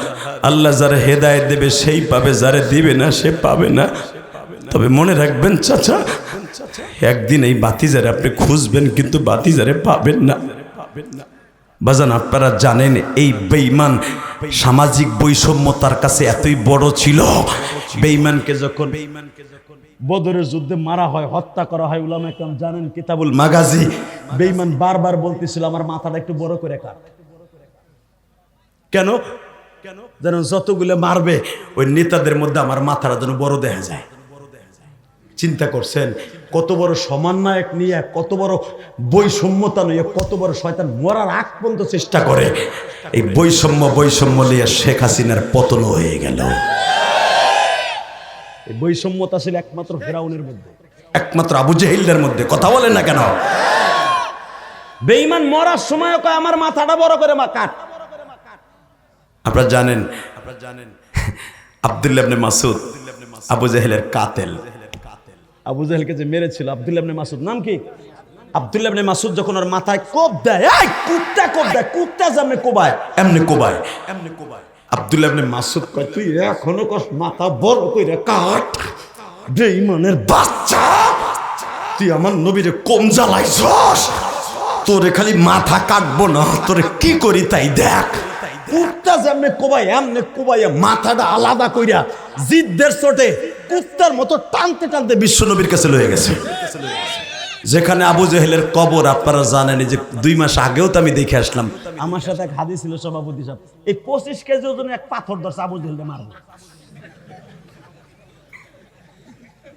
আল্লাহ যারা হেদায়েত দেবে সেই পাবে, যারা দিবে না সে পাবে না। তবে মনে রাখবেন চাচা, একদিন এই বাতিজারে আপনি খুঁজবেন কিন্তু বাতিজারে পাবেন না। বাজান আপনারা জানেন এই বেঈমান সামাজিক বৈষম্য তার কাছে এতই বড় ছিল। বেঈমানকে যখন বদরের যুদ্ধে মারা হয়, হত্যা করা হয়, উলামা একরাম জানেন কিতাবুল মাগাজি, বেঈমান বারবার বলতেছিল আমার মাথাটা একটু বড় করে কাট। কেন? যেন যতগুলো মারবে ওই নেতাদের মধ্যে আমার মাথাটা যেন বড় দেখা যায়। চিন্তা করছেন কত বড় সমন্বয়ক নিয়ে, কত বড় বৈষম্যতা নিয়ে, কত বড় শয়তান মরার আগ পর্যন্ত চেষ্টা করে। এই বৈষম্য নিয়ে শেখ হাসিনার পতন হয়ে গেল। এই বৈষম্যতা ছিল একমাত্র ফেরাউনের মধ্যে, একমাত্র আবু জেহেলের মধ্যে। কথা বলেন না কেন? বেঈমান মরার সময় কয় আমার মাথাটা বড় করে কাট। আপনারা জানেন আব্দুল্লাহ ইবনে মাসউদ আবু জেহেলের কাতেল। আবু জেহেলকে যে মেরেছিল আব্দুল্লাহ ইবনে মাসউদ, নাম কি? আব্দুল্লাহ ইবনে মাসউদ যখন ওর মাথায় কোপ দেয়, এই কুত্তা কোপ দেয়, কুত্তা যেমনে কোবায় এমনি কোবায়। আব্দুল্লাহ ইবনে মাসউদ কয় তুই এখনো কস মাথা বড় কইরা কাট। বেঈমানের বাচ্চা, তুই আমার নবীরে কম জ্বালাইছস, তোরে খালি মাথা কাটবো না, তোরে কি করি তাই দেখ। কুত্তা যেমনে কোবায় এমনি কোবাইয়া মাথাটা আলাদা কইরা জিদ্দের চোটে কুত্তার মতো টানতে টানতে বিশ্ব নবীর কাছে লয়ে গেছে। যেখানে আবু জেহেলের কবর আপনারা জানেন, যে 2 মাস আগেও তো আমি দেখে আসলাম। আমার সাথে এক হাদিস ছিল সভাপতি সাহেব, এই 25 কেজি ওজনের এক পাথর ধরছে আবু জেহেলকে মারবে।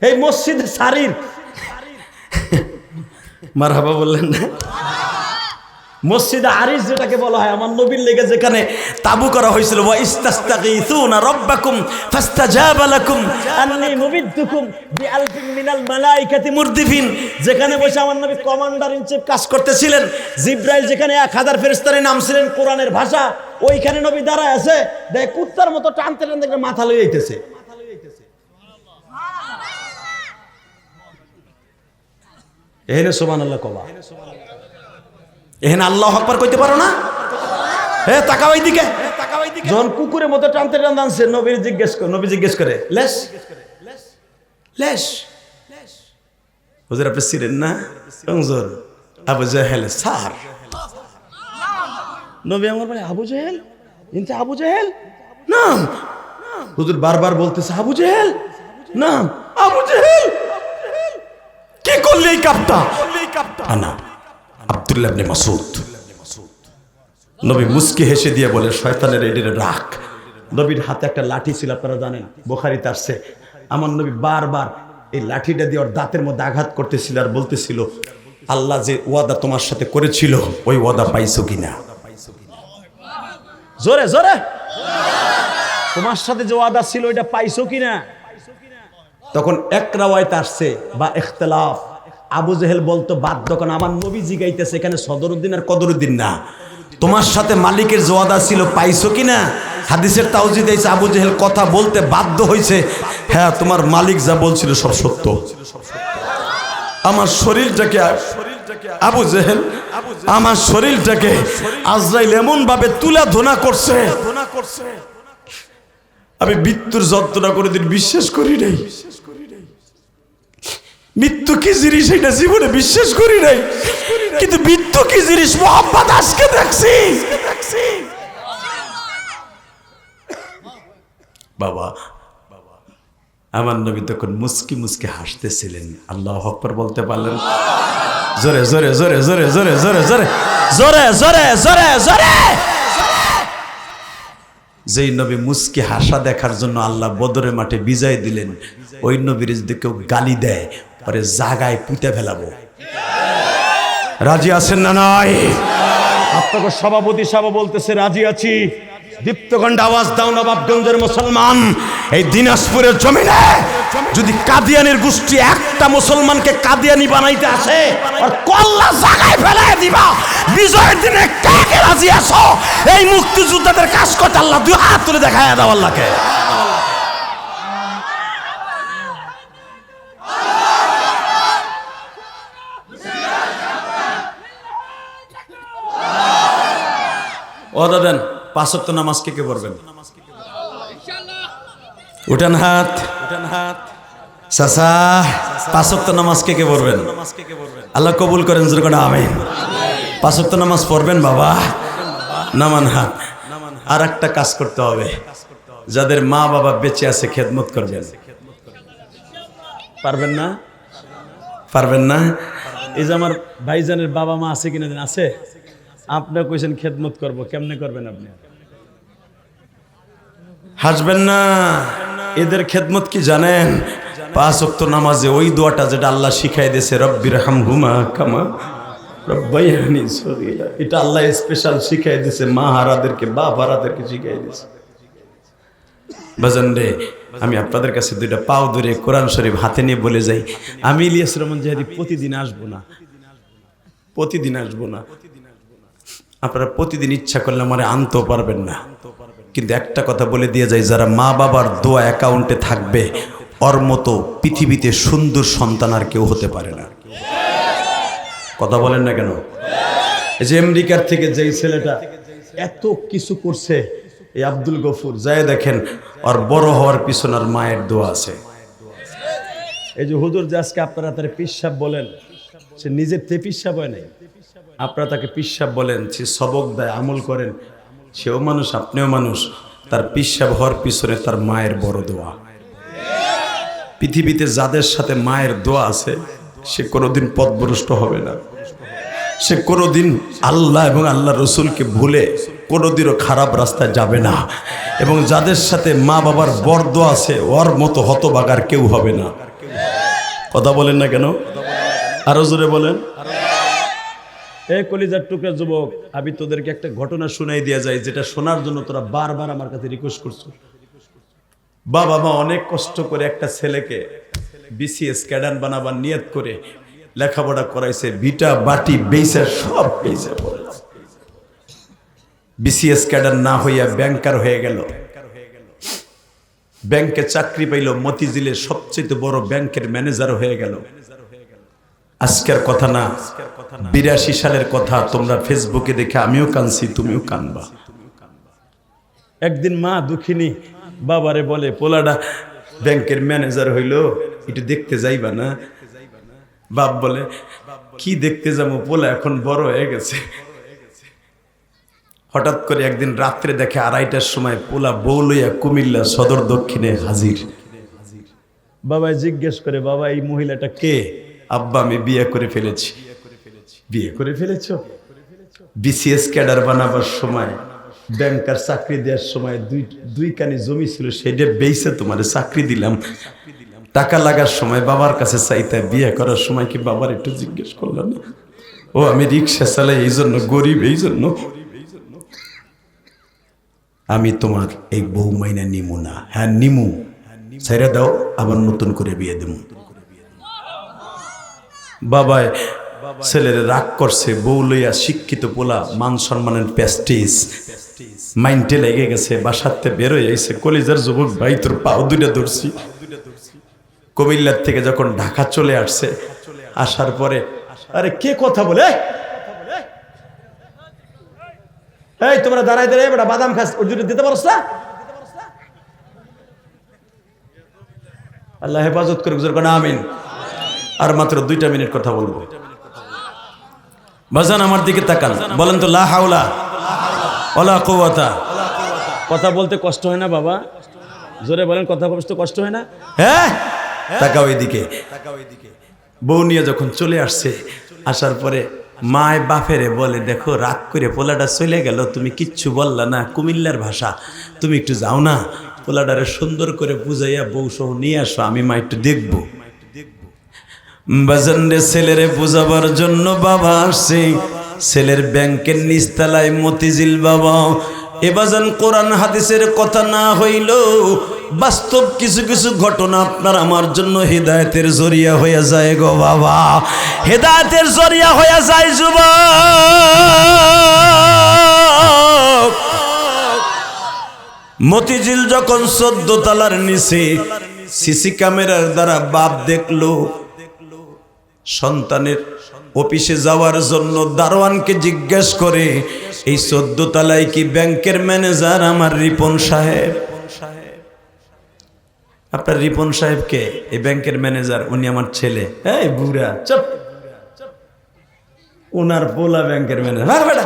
এই মসজিদে সারির মারহাবা বললেন না? মসজিদে আরিস যেটাকে বলা হয়, আমার নবীর লেগে যেখানে তাবু করা হয়েছিল, ওয়া ইস্তাস্তাগীসুনা রাব্বাকুম ফাস্তাজাবা লাকুম আন্নী মুমিদ্দুকুম বিআলফিন মিনাল মালাইকাতি মুরদিফিন, যেখানে বসে আমার নবী কমান্ডার ইন চিফ কাজ করতেছিলেন। জিব্রাইল যেখানে 1000 ফেরেশতারে নামছিলেন কোরআনের ভাষা, ওইখানে নবী দাঁড়ায় আছে, দেখ কুত্তার মতো টানতে টানতে মাথা লয়ে যাইতেছে। এখানে সুবহানাল্লাহ কবা, এখানে আল্লাহু আকবার কইতে পারো না? হে তাকাও এইদিকে। যখন কুকুরের মতো টানতে টানতে আনছে, নবী জিজ্ঞেস করে লেশ লেশ হুজুর আপনি ছিলেন না? হুজুর আবু জেহেল স্যার। নবী আমার বলে আবু জেহেল, ইনতে আবু জেহেল নাম। হুজুর বারবার বলতেছে আবু জেহেল নাম, আবু জেহেল। কি করলি এই কাপটা? না, আব্দুল্লাহ ইবনে মাসউদ। নবী মুস্কি হেসে দিয়ে বলে শয়তানের এডিরে রাখ, নবীর হাতে একটা লাঠি ছিল, আপনারা জানেন, বুখারীতে আসছে। আমার নবী বারবার এই লাঠিটা দিয়ে ওর দাঁতের মধ্যে আঘাত করতেছিল আর বলতেছিল, আল্লাহ যে ওয়াদা তোমার সাথে করেছিল ওই ওয়াদা পাইছো কিনা? জোরে জোরে, তোমার সাথে যে ওয়াদা ছিল ওইটা পাইছো কিনা? তখন এক রাওয়ায়াতে আসছে বা ইখতিলাফ, আবু জেহেল বলতো বাধ্য, কারণ আমার নবী জিগাইতেছে, এখানে সদরুদ্দিন আর কদরুদ্দিন না, তোমার সাথে মালিকের যে ওয়াদা ছিল পাইছো কিনা? হাদিসের তাওজিদ দিয়েছে, আবু জেহেল কথা বলতে বাধ্য হয়েছে, হ্যাঁ তোমার মালিক যা বলছিল সব সত্য। আমার শরীরটাকে আবু জেহেল, আমার শরীরটাকে আজরাইল এমন ভাবে তুলা ধোনা করছে, আমি মৃত্যুর যন্ত্রণা কোনোদিন বিশ্বাস করি নাই। মৃত্যু কি জিনিস এটা জীবনে বিশ্বাস করি নাই, কিন্তু মৃত্যু কি জিনিস মোহাম্মদ আজকে দেখছি। বাবা, আমার নবী তখন মুস্কি মুস্কি হাসতেছিলেন। আল্লাহু আকবার বলতে পারলেন? জোরে জোরে জোরে জোরে জোরে জোরে জোরে জোরে জোরে জোরে জোরে। যেই নবী মুস্কি হাসা দেখার জন্য আল্লাহ বদরের মাঠে বিজয় দিলেন, ওই নবীর যদি কেউ গালি দেয় পরে জাগায় পুঁতে ফেলাবো। রাজি আছেন না নাই? আপনাকে সভাপতি সাহেব বলতেছে রাজি আছি। দীপ্তকণ্ঠ আওয়াজ দাও নবাবগঞ্জের মুসলমান, এই দিনাজপুরের জমিনে যদি কাদিয়ানির গোষ্ঠী একটা মুসলমানকে কাদিয়ানি বানাইতে আসে আর কল্লা জাগায় ফেলায় দিবা, বিজয়ের দিনে কে কে রাজি আছো এই মুক্তিযোদ্ধাদের কাজ করতে? আল্লাহ দুই হাত তুলে দেখায় দাও আল্লাহকে। ওয়াদা দেন, 5 ওয়াক্ত নামাজ কে কে পড়বেন? উঠান হাত, উঠান হাত। চাচা, 5 ওয়াক্ত নামাজ কে কে পড়বেন? আল্লাহ কবুল করেন, জোরে করে আমিন। 5 ওয়াক্ত নামাজ পড়বেন বাবা, নামান হাত। আর একটা কাজ করতে হবে, যাদের মা বাবা বেঁচে আছে খেদমত করবেন। পারবেন না? পারবেন না? এই যে আমার ভাইজানের বাবা মা আছে কিনা? আছে। আপনার কইছেন খেদমত করব, কেমনে করবেন আপনি? হাসবেন না। এদের খেদমত কি জানেন? 5 ওয়াক্ত নামাজে ওই দোয়াটা যেটা আল্লাহ শিখাই দিয়েছে, রব্বির হামহুমা কামা রব্বায়ানি সগীরা, এটা আল্লাহ স্পেশাল শিখাই দিয়েছে মা হারাদেরকে, বাপ হারাদেরকে শিখাই দিয়েছে। বাজান রে, আমি আপনাদের কাছে দুইটা পাও ধরে কোরআন শরীফ হাতে নিয়ে বলে যাই, আমি ইলিয়াস রহমান জাহাদি প্রতিদিন আসবো না, প্রতিদিন আসবো না। আপনারা প্রতিদিন ইচ্ছা করলে আমারে আনতেও পারবেন না, কিন্তু একটা কথা বলে দিয়ে যায়, যারা মা বাবার দোয়া অ্যাকাউন্টে থাকবে ওর মতো পৃথিবীতে সুন্দর সন্তান আর কেউ হতে পারে না। কথা বলেন না কেন? এই যে আমেরিকার থেকে যেই ছেলেটা এত কিছু করছে, এই আব্দুল গফুর, যায় দেখেন ওর বড় হওয়ার পিছনে আর মায়ের দোয়া আছে। এই যে হুজুর যে আজকে আপনারা তার পিসাব বলেন, সে নিজের তে পিসাব হয় নাই, আপনারা তাকে পিসাব বলেন, সে সবক দেয়, আমল করেন, সেও মানুষ, আপনিও মানুষ। তার পিসাব হওয়ার পিছনে তার মায়ের বড় দোয়া। পৃথিবীতে যাদের সাথে মায়ের দোয়া আছে সে কোনোদিন পথভ্রষ্ট হবে না, সে কোনোদিন আল্লাহ এবং আল্লাহ রসুলকে ভুলে কোনোদিনও খারাপ রাস্তায় যাবে না। এবং যাদের সাথে মা বাবার বড় দোয়া আছে ওর মতো হতভাগার কেউ হবে না। কথা বলেন না কেন? আরো জোরে বলেন। এই কলিজার টুকরা যুবক, আমি তোদেরকে একটা ঘটনা শুনাই দেয়া যায়, যেটা শোনার জন্য তোরা বারবার আমার কাছে রিকোয়েস্ট করছো। বাবা মা অনেক কষ্ট করে একটা ছেলেকে বিসিএস ক্যাডার বানাবার নিয়ত করে লেখাপড়া করাইছে, ভিটা বাটি বেইসা সব বেইসা পড়েছে। বিসিএস ক্যাডার না হইয়া ব্যাংকার হয়ে গেল, ব্যাংকে চাকরি পাইল, মতিঝিলের সবচেয়ে বড় ব্যাংকের ম্যানেজার হয়ে গেল। আজকের কথা না, 82 সালের কথা। তোমরা ফেসবুকে দেখে আমিও কাঁদছি, তুমিও কাঁদবা। একদিন মা দুঃখিনী বাবারে বলে, পোলাটা ব্যাংকের ম্যানেজার হইল, একটু দেখতে যাইবা না? বাপ বলে, কি দেখতে যাবো, পোলা এখন বড় হয়ে গেছে। হঠাৎ করে একদিন রাত্রে দেখে 2:30টার সময় পোলা বউ লইয়া কুমিল্লা সদর দক্ষিণে হাজির। বাবাই জিজ্ঞেস করে, বাবা এই মহিলাটা কে? আব্বা আমি বিয়ে করে ফেলেছি। বিয়ে করে ফেলেছো? বিসিএস ক্যাডার বানাবার সময় ব্যাংকার চাকরি দেওয়ার সময় দুই কানি জমি ছিল, সেটা বেইছে তোমার চাকরি দিলাম। টাকা লাগার সময় বাবার কাছে চাইতে, বিয়ে করার সময় কি বাবার একটু জিজ্ঞেস করলো না? ও আমি রিক্সা চালাই এই জন্য, গরিব এই জন্য, আমি তোমার এই বউ মাইনা নিমু না। হ্যাঁ নিমু, ছেড়ে দাও, আবার নতুন করে বিয়ে দেবো। বাবায় ছেলের রাগ করছে, বউ লইয়া শিক্ষিত পোলা, মান সম্মানের প্যাস্টিস মাইন্ডে লেগে গেছে, বাসাতে বেরোয় আইছে। কলিজার যুবক ভাই, তোর পাও দুইটা ধরছি। কুমিল্লার থেকে যখন ঢাকা চলে আসছে, আসার পরে আরে কে কথা বলে, এই তোমরা দাঁড়াই দাঁড়াই বেটা বাদাম খাস, ওর জন্য দিতে পারছ না? আল্লাহ হেফাজত করে, গুজর করে আমিন। আর মাত্র 2 মিনিট কথা বলবো। বাজান আমার দিকে তাকান, বলেন তো লা হাওলা ওয়ালা কুওয়াতা। কথা বলতে কষ্ট হয় না বাবা? জোরে বলেন, কথা বলতে কষ্ট হয় না? হ্যাঁ, তাকাও এদিকে। বউ নিয়ে যখন চলে আসছে, আসার পরে মায় বাপেরে বলে, দেখো রাগ করে পোলাটা চলে গেল, তুমি কিচ্ছু বললা না, কুমিল্লার ভাষা, তুমি একটু যাও না, পোলাটারে সুন্দর করে বুঝাইয়া বউ সহ নিয়ে আসো, আমি মা একটু দেখবো। বাজানরে ছেলেরে বুঝাবার জন্য বাবা আসছে। ছেলের ব্যাংকের নিচতলায় মতিঝিল বাবা। এ বাজান কোরআন হাদিসের কথা না হইল, বাস্তব কিছু কিছু ঘটনা আপনার আমার জন্য হেদায়েতের জরিয়া হয়ে যায় গো বাবা, হেদায়েতের জরিয়া হয়ে যায় যুবক। মতিঝিল যখন 14 তলার নিচে সিসি ক্যামেরার দ্বারা বাপ দেখলো, সন্তানের অফিসে যাওয়ার জন্য দারোয়ানকে জিজ্ঞেস করে, এই 14 তলায় কি ব্যাংকের ম্যানেজার আমার রিপন সাহেব? আপনার রিপন সাহেবকে? এই ব্যাংকের ম্যানেজার, উনি আমার ছেলে। এই বুড়া চুপ, ওনার পোলা ব্যাংকের ম্যানেজার।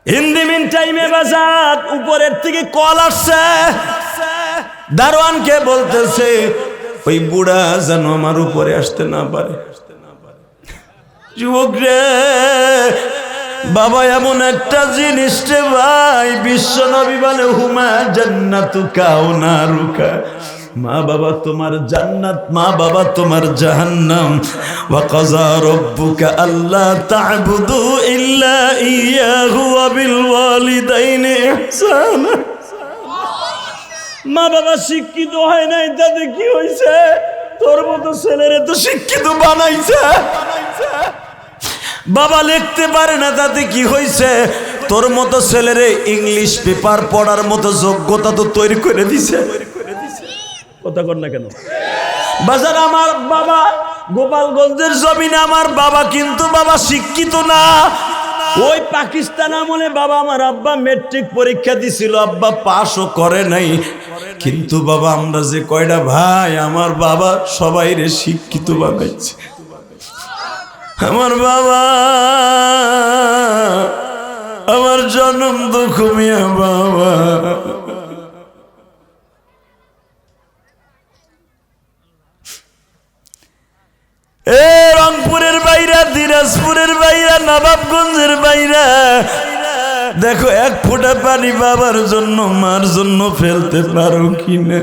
ইন দি মিন টাইমে বাজার উপরের থেকে কল আসছে, দারোয়ানকে বলতেছে ওই বুড়া যেন আমার উপরে আসতে না পারে। যুবক রে বাবা, এমন একটা জিনিস রে ভাই, বিশ্ব নবী বলে হুমা জান্নাতুকা ওয়া নারুকা, মা বাবা তোমার জান্নাত, মা বাবা তোমার জাহান্নাম। ওয়া কাযা রাব্বুকা আল্লা তা'বুদু ইল্লা ইয়াহু ওয়া বিল ওয়ালিদাইনি ইহসানা। মা বাবা শিক্ষিত হয় নাই, তাতে কি হয়েছে? তোর মতো ছেলেরে তো শিক্ষিত বানাইছে। বাবা লিখতে পারে না, তাতে কি হয়েছে? তোর মতো ছেলেরে ইংলিশ পেপার পড়ার মতো যোগ্যতা তো তৈরি করে দিছে। কথা কর না কেন? বাজার আমার বাবা গোপালগঞ্জের জমিনে, আমার বাবা কিন্তু বাবা শিক্ষিত না। ওই পাকিস্তান আমলে বাবা আমার আব্বা মেট্রিক পরীক্ষা দিছিল, আব্বা পাশও করে নাই, কিন্তু বাবা আমরা যে কয়টা ভাই, আমার বাবা সবাই রে শিক্ষিত বানাইছে। আমার বাবা আমার জন্ম দুঃখ মিয়া বাবা। এ রংপুরের বাইরা, দিনাজপুরের বাইরা, নবাবগঞ্জের বাইরা, দেখো 1 ফোঁটা পানি বাবার জন্য মার জন্য ফেলতে পারো কিনা?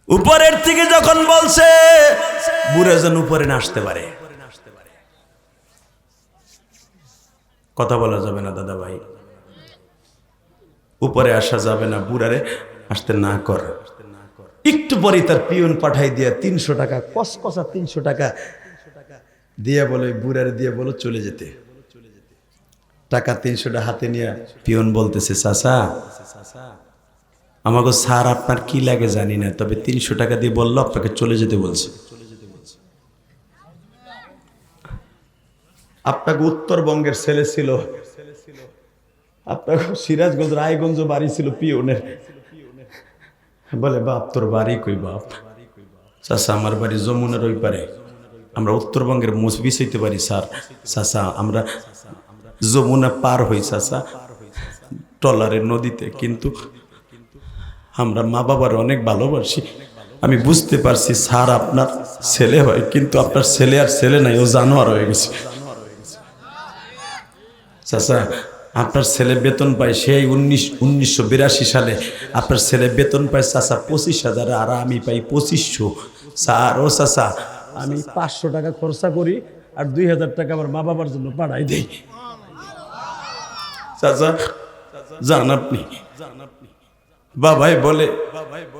উপরের থেকে যখন বলছে বুড়া যেন উপরে না আসতে পারে, কথা বলা যাবে না দাদা ভাই, উপরে আসা যাবে না, বুড়ারে আসতে না কর। একটু পরে তার পিয়ন পাঠাই দিয়া 300 টাকা, কসকসা 300 টাকা দিয়ে বলে, বুড়ারে দিয়ে বলো চলে যেতে। টাকা 300টা হাতে নিয়ে পিয়ন বলতেছে, চাচা আমাকে স্যার আপনার কি লাগে জানি না, তবে 300 টাকা দিয়ে বললো আপনাকে চলে যেতে বলছে। আপনাকে উত্তরবঙ্গের ছেলে ছিল, আপনার সিরাজগঞ্জ রায়গঞ্জ বাড়ি ছিল পিয়নের। বলে বাপ তোর বাড়ি কই? বাপ চাচা আমার বাড়ি যমুনার ওই পারে, আমরা উত্তরবঙ্গের মোচ বিছাইতে পারি স্যার। চাচা আমরা যমুনা পার হই চাচা ট্রলারের নদীতে, কিন্তু আমরা মা বাবার অনেক ভালোবাসি, আমি বুঝতে পারছি স্যার আপনার ছেলে হয়, কিন্তু আপনার ছেলে আর ছেলে নাই, ও জানোয়ার হয়ে গেছে। চাচা আপনার ছেলে বেতন পায় সেই 1982 সালে আপনার ছেলে বেতন পায় চাচা 25,000, আর আমি পাই 2500। স্যার ও চাচা আমি 500 টাকা খরচা করি আর 2000 টাকা আমার মা বাবার জন্য পাঠাই দেই। চাচা জান আপনি, বাবাই বলে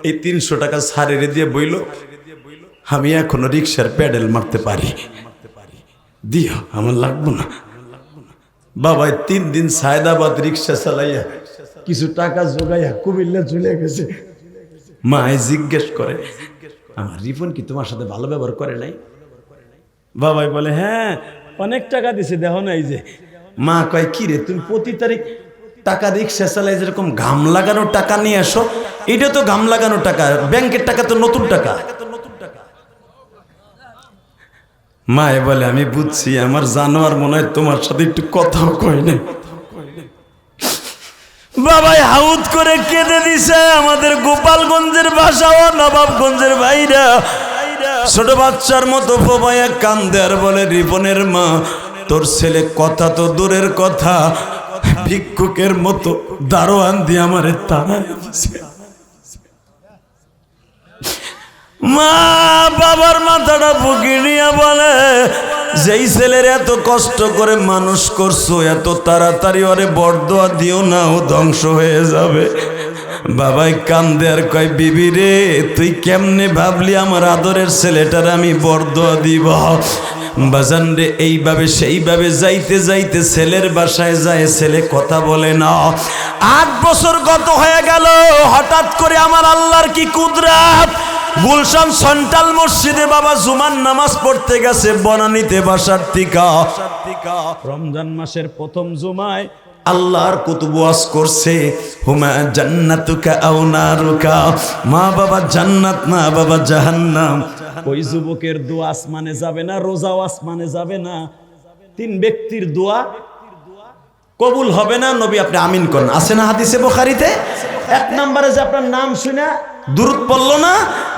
এই 300 টাকা সারেরে দিয়ে বইল আমি এখনো রিক্সার প্যাডেল মারতে পারি, দিও আমার লাগবো না। বাবাই 3 দিন সায়দাবাদ রিক্সা চালাইয়া কিছু টাকা জোগাইয়া কুমিল্লা চলে গেছে। মায় জিজ্ঞেস করে আমার রিপন কি তোমার সাথে ভালো ব্যবহার করে নাই? বাবাই বলে হ্যাঁ অনেক টাকা দিছে, দেখো না এই যে। মা কয় কি রে তুমি প্রতি তারিখ টাকা রিক্সা চালাই যেরকম ঘাম লাগানো টাকা নিয়ে আসো, এটা তো ঘাম লাগানো টাকা, ব্যাংকের টাকা তো নতুন টাকা। মায়ে বলে আমি বুঝছি, আমার জানোয়ার মনে হয় তোমার সাথে একটু কথাও কয় না। বাবাই হাউদ করে কেঁদে দিছে। আমাদের গোপালগঞ্জের ভাষা ও নবাবগঞ্জের ভাইরা ছোট বাচ্চার মতো বাবাইয়া কান্দে আর বলে রিপনের মা তোর ছেলে কথা তো দূরের কথা, ভিক্ষুকের মতো দারোয়ান দিয়ে আমারে তাড়ায় দিছে। মা বাবার মাথাটা বুকে নিয়ে বলে যেই ছেলের এত কষ্ট করে মানুষ করছো এত তাড়াতাড়ি ওরে বরদোয়া দিও না, ও ধ্বংস হয়ে যাবে। বাবাই কান্দে আর কয় বিবি রে তুই কেমনে ভাবলি আমার আদরের ছেলেটার আমি বরদোয়া দিব? বাজান রে এইভাবে সেইভাবে যাইতে যাইতে ছেলের বাসায় যায়, ছেলে কথা বলে না। 8 বছর গত হয়ে গেল, হঠাৎ করে আমার আল্লাহর কি কুদরত, গুলশান সেন্ট্রাল মসজিদে বাবা জুমার নামাজ পড়তে গেছে বনানীতে বাসার থেকে। রমজান মাসের প্রথম জুমায় আল্লাহর কুতুব ওয়াজ করছে হুমা জান্নাতুকা আও নারুকা, মা বাবা জান্নাত না বাবা জাহান্নাম। ওই যুবকের দোয়া আসমানে যাবে না, রোজাও আসমানে যাবে না, 3 ব্যক্তির দোয়া কবুল হবে না। নবী আপনি আমিন করেন, আছে না হাদিসে বুখারীতে? 1 নম্বরে যে আপনার নাম শুনে দুরূদ পড়লো না,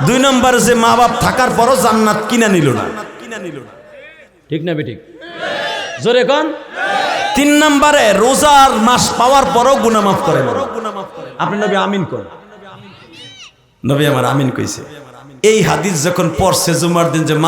2 নম্বরে যে মা বাপ থাকার পরও জান্নাত কিনা নিল না। ঠিক না বেঠিক? জোরে কোন? 3 নম্বরে রোজার মাস পাওয়ার পরও গুনাহ মাফ করে না। আপনি নবী আমিন করেন। নবী আমার আমিন কইছে। এই হাদিস যখন পড়ছে জুমার দিন যে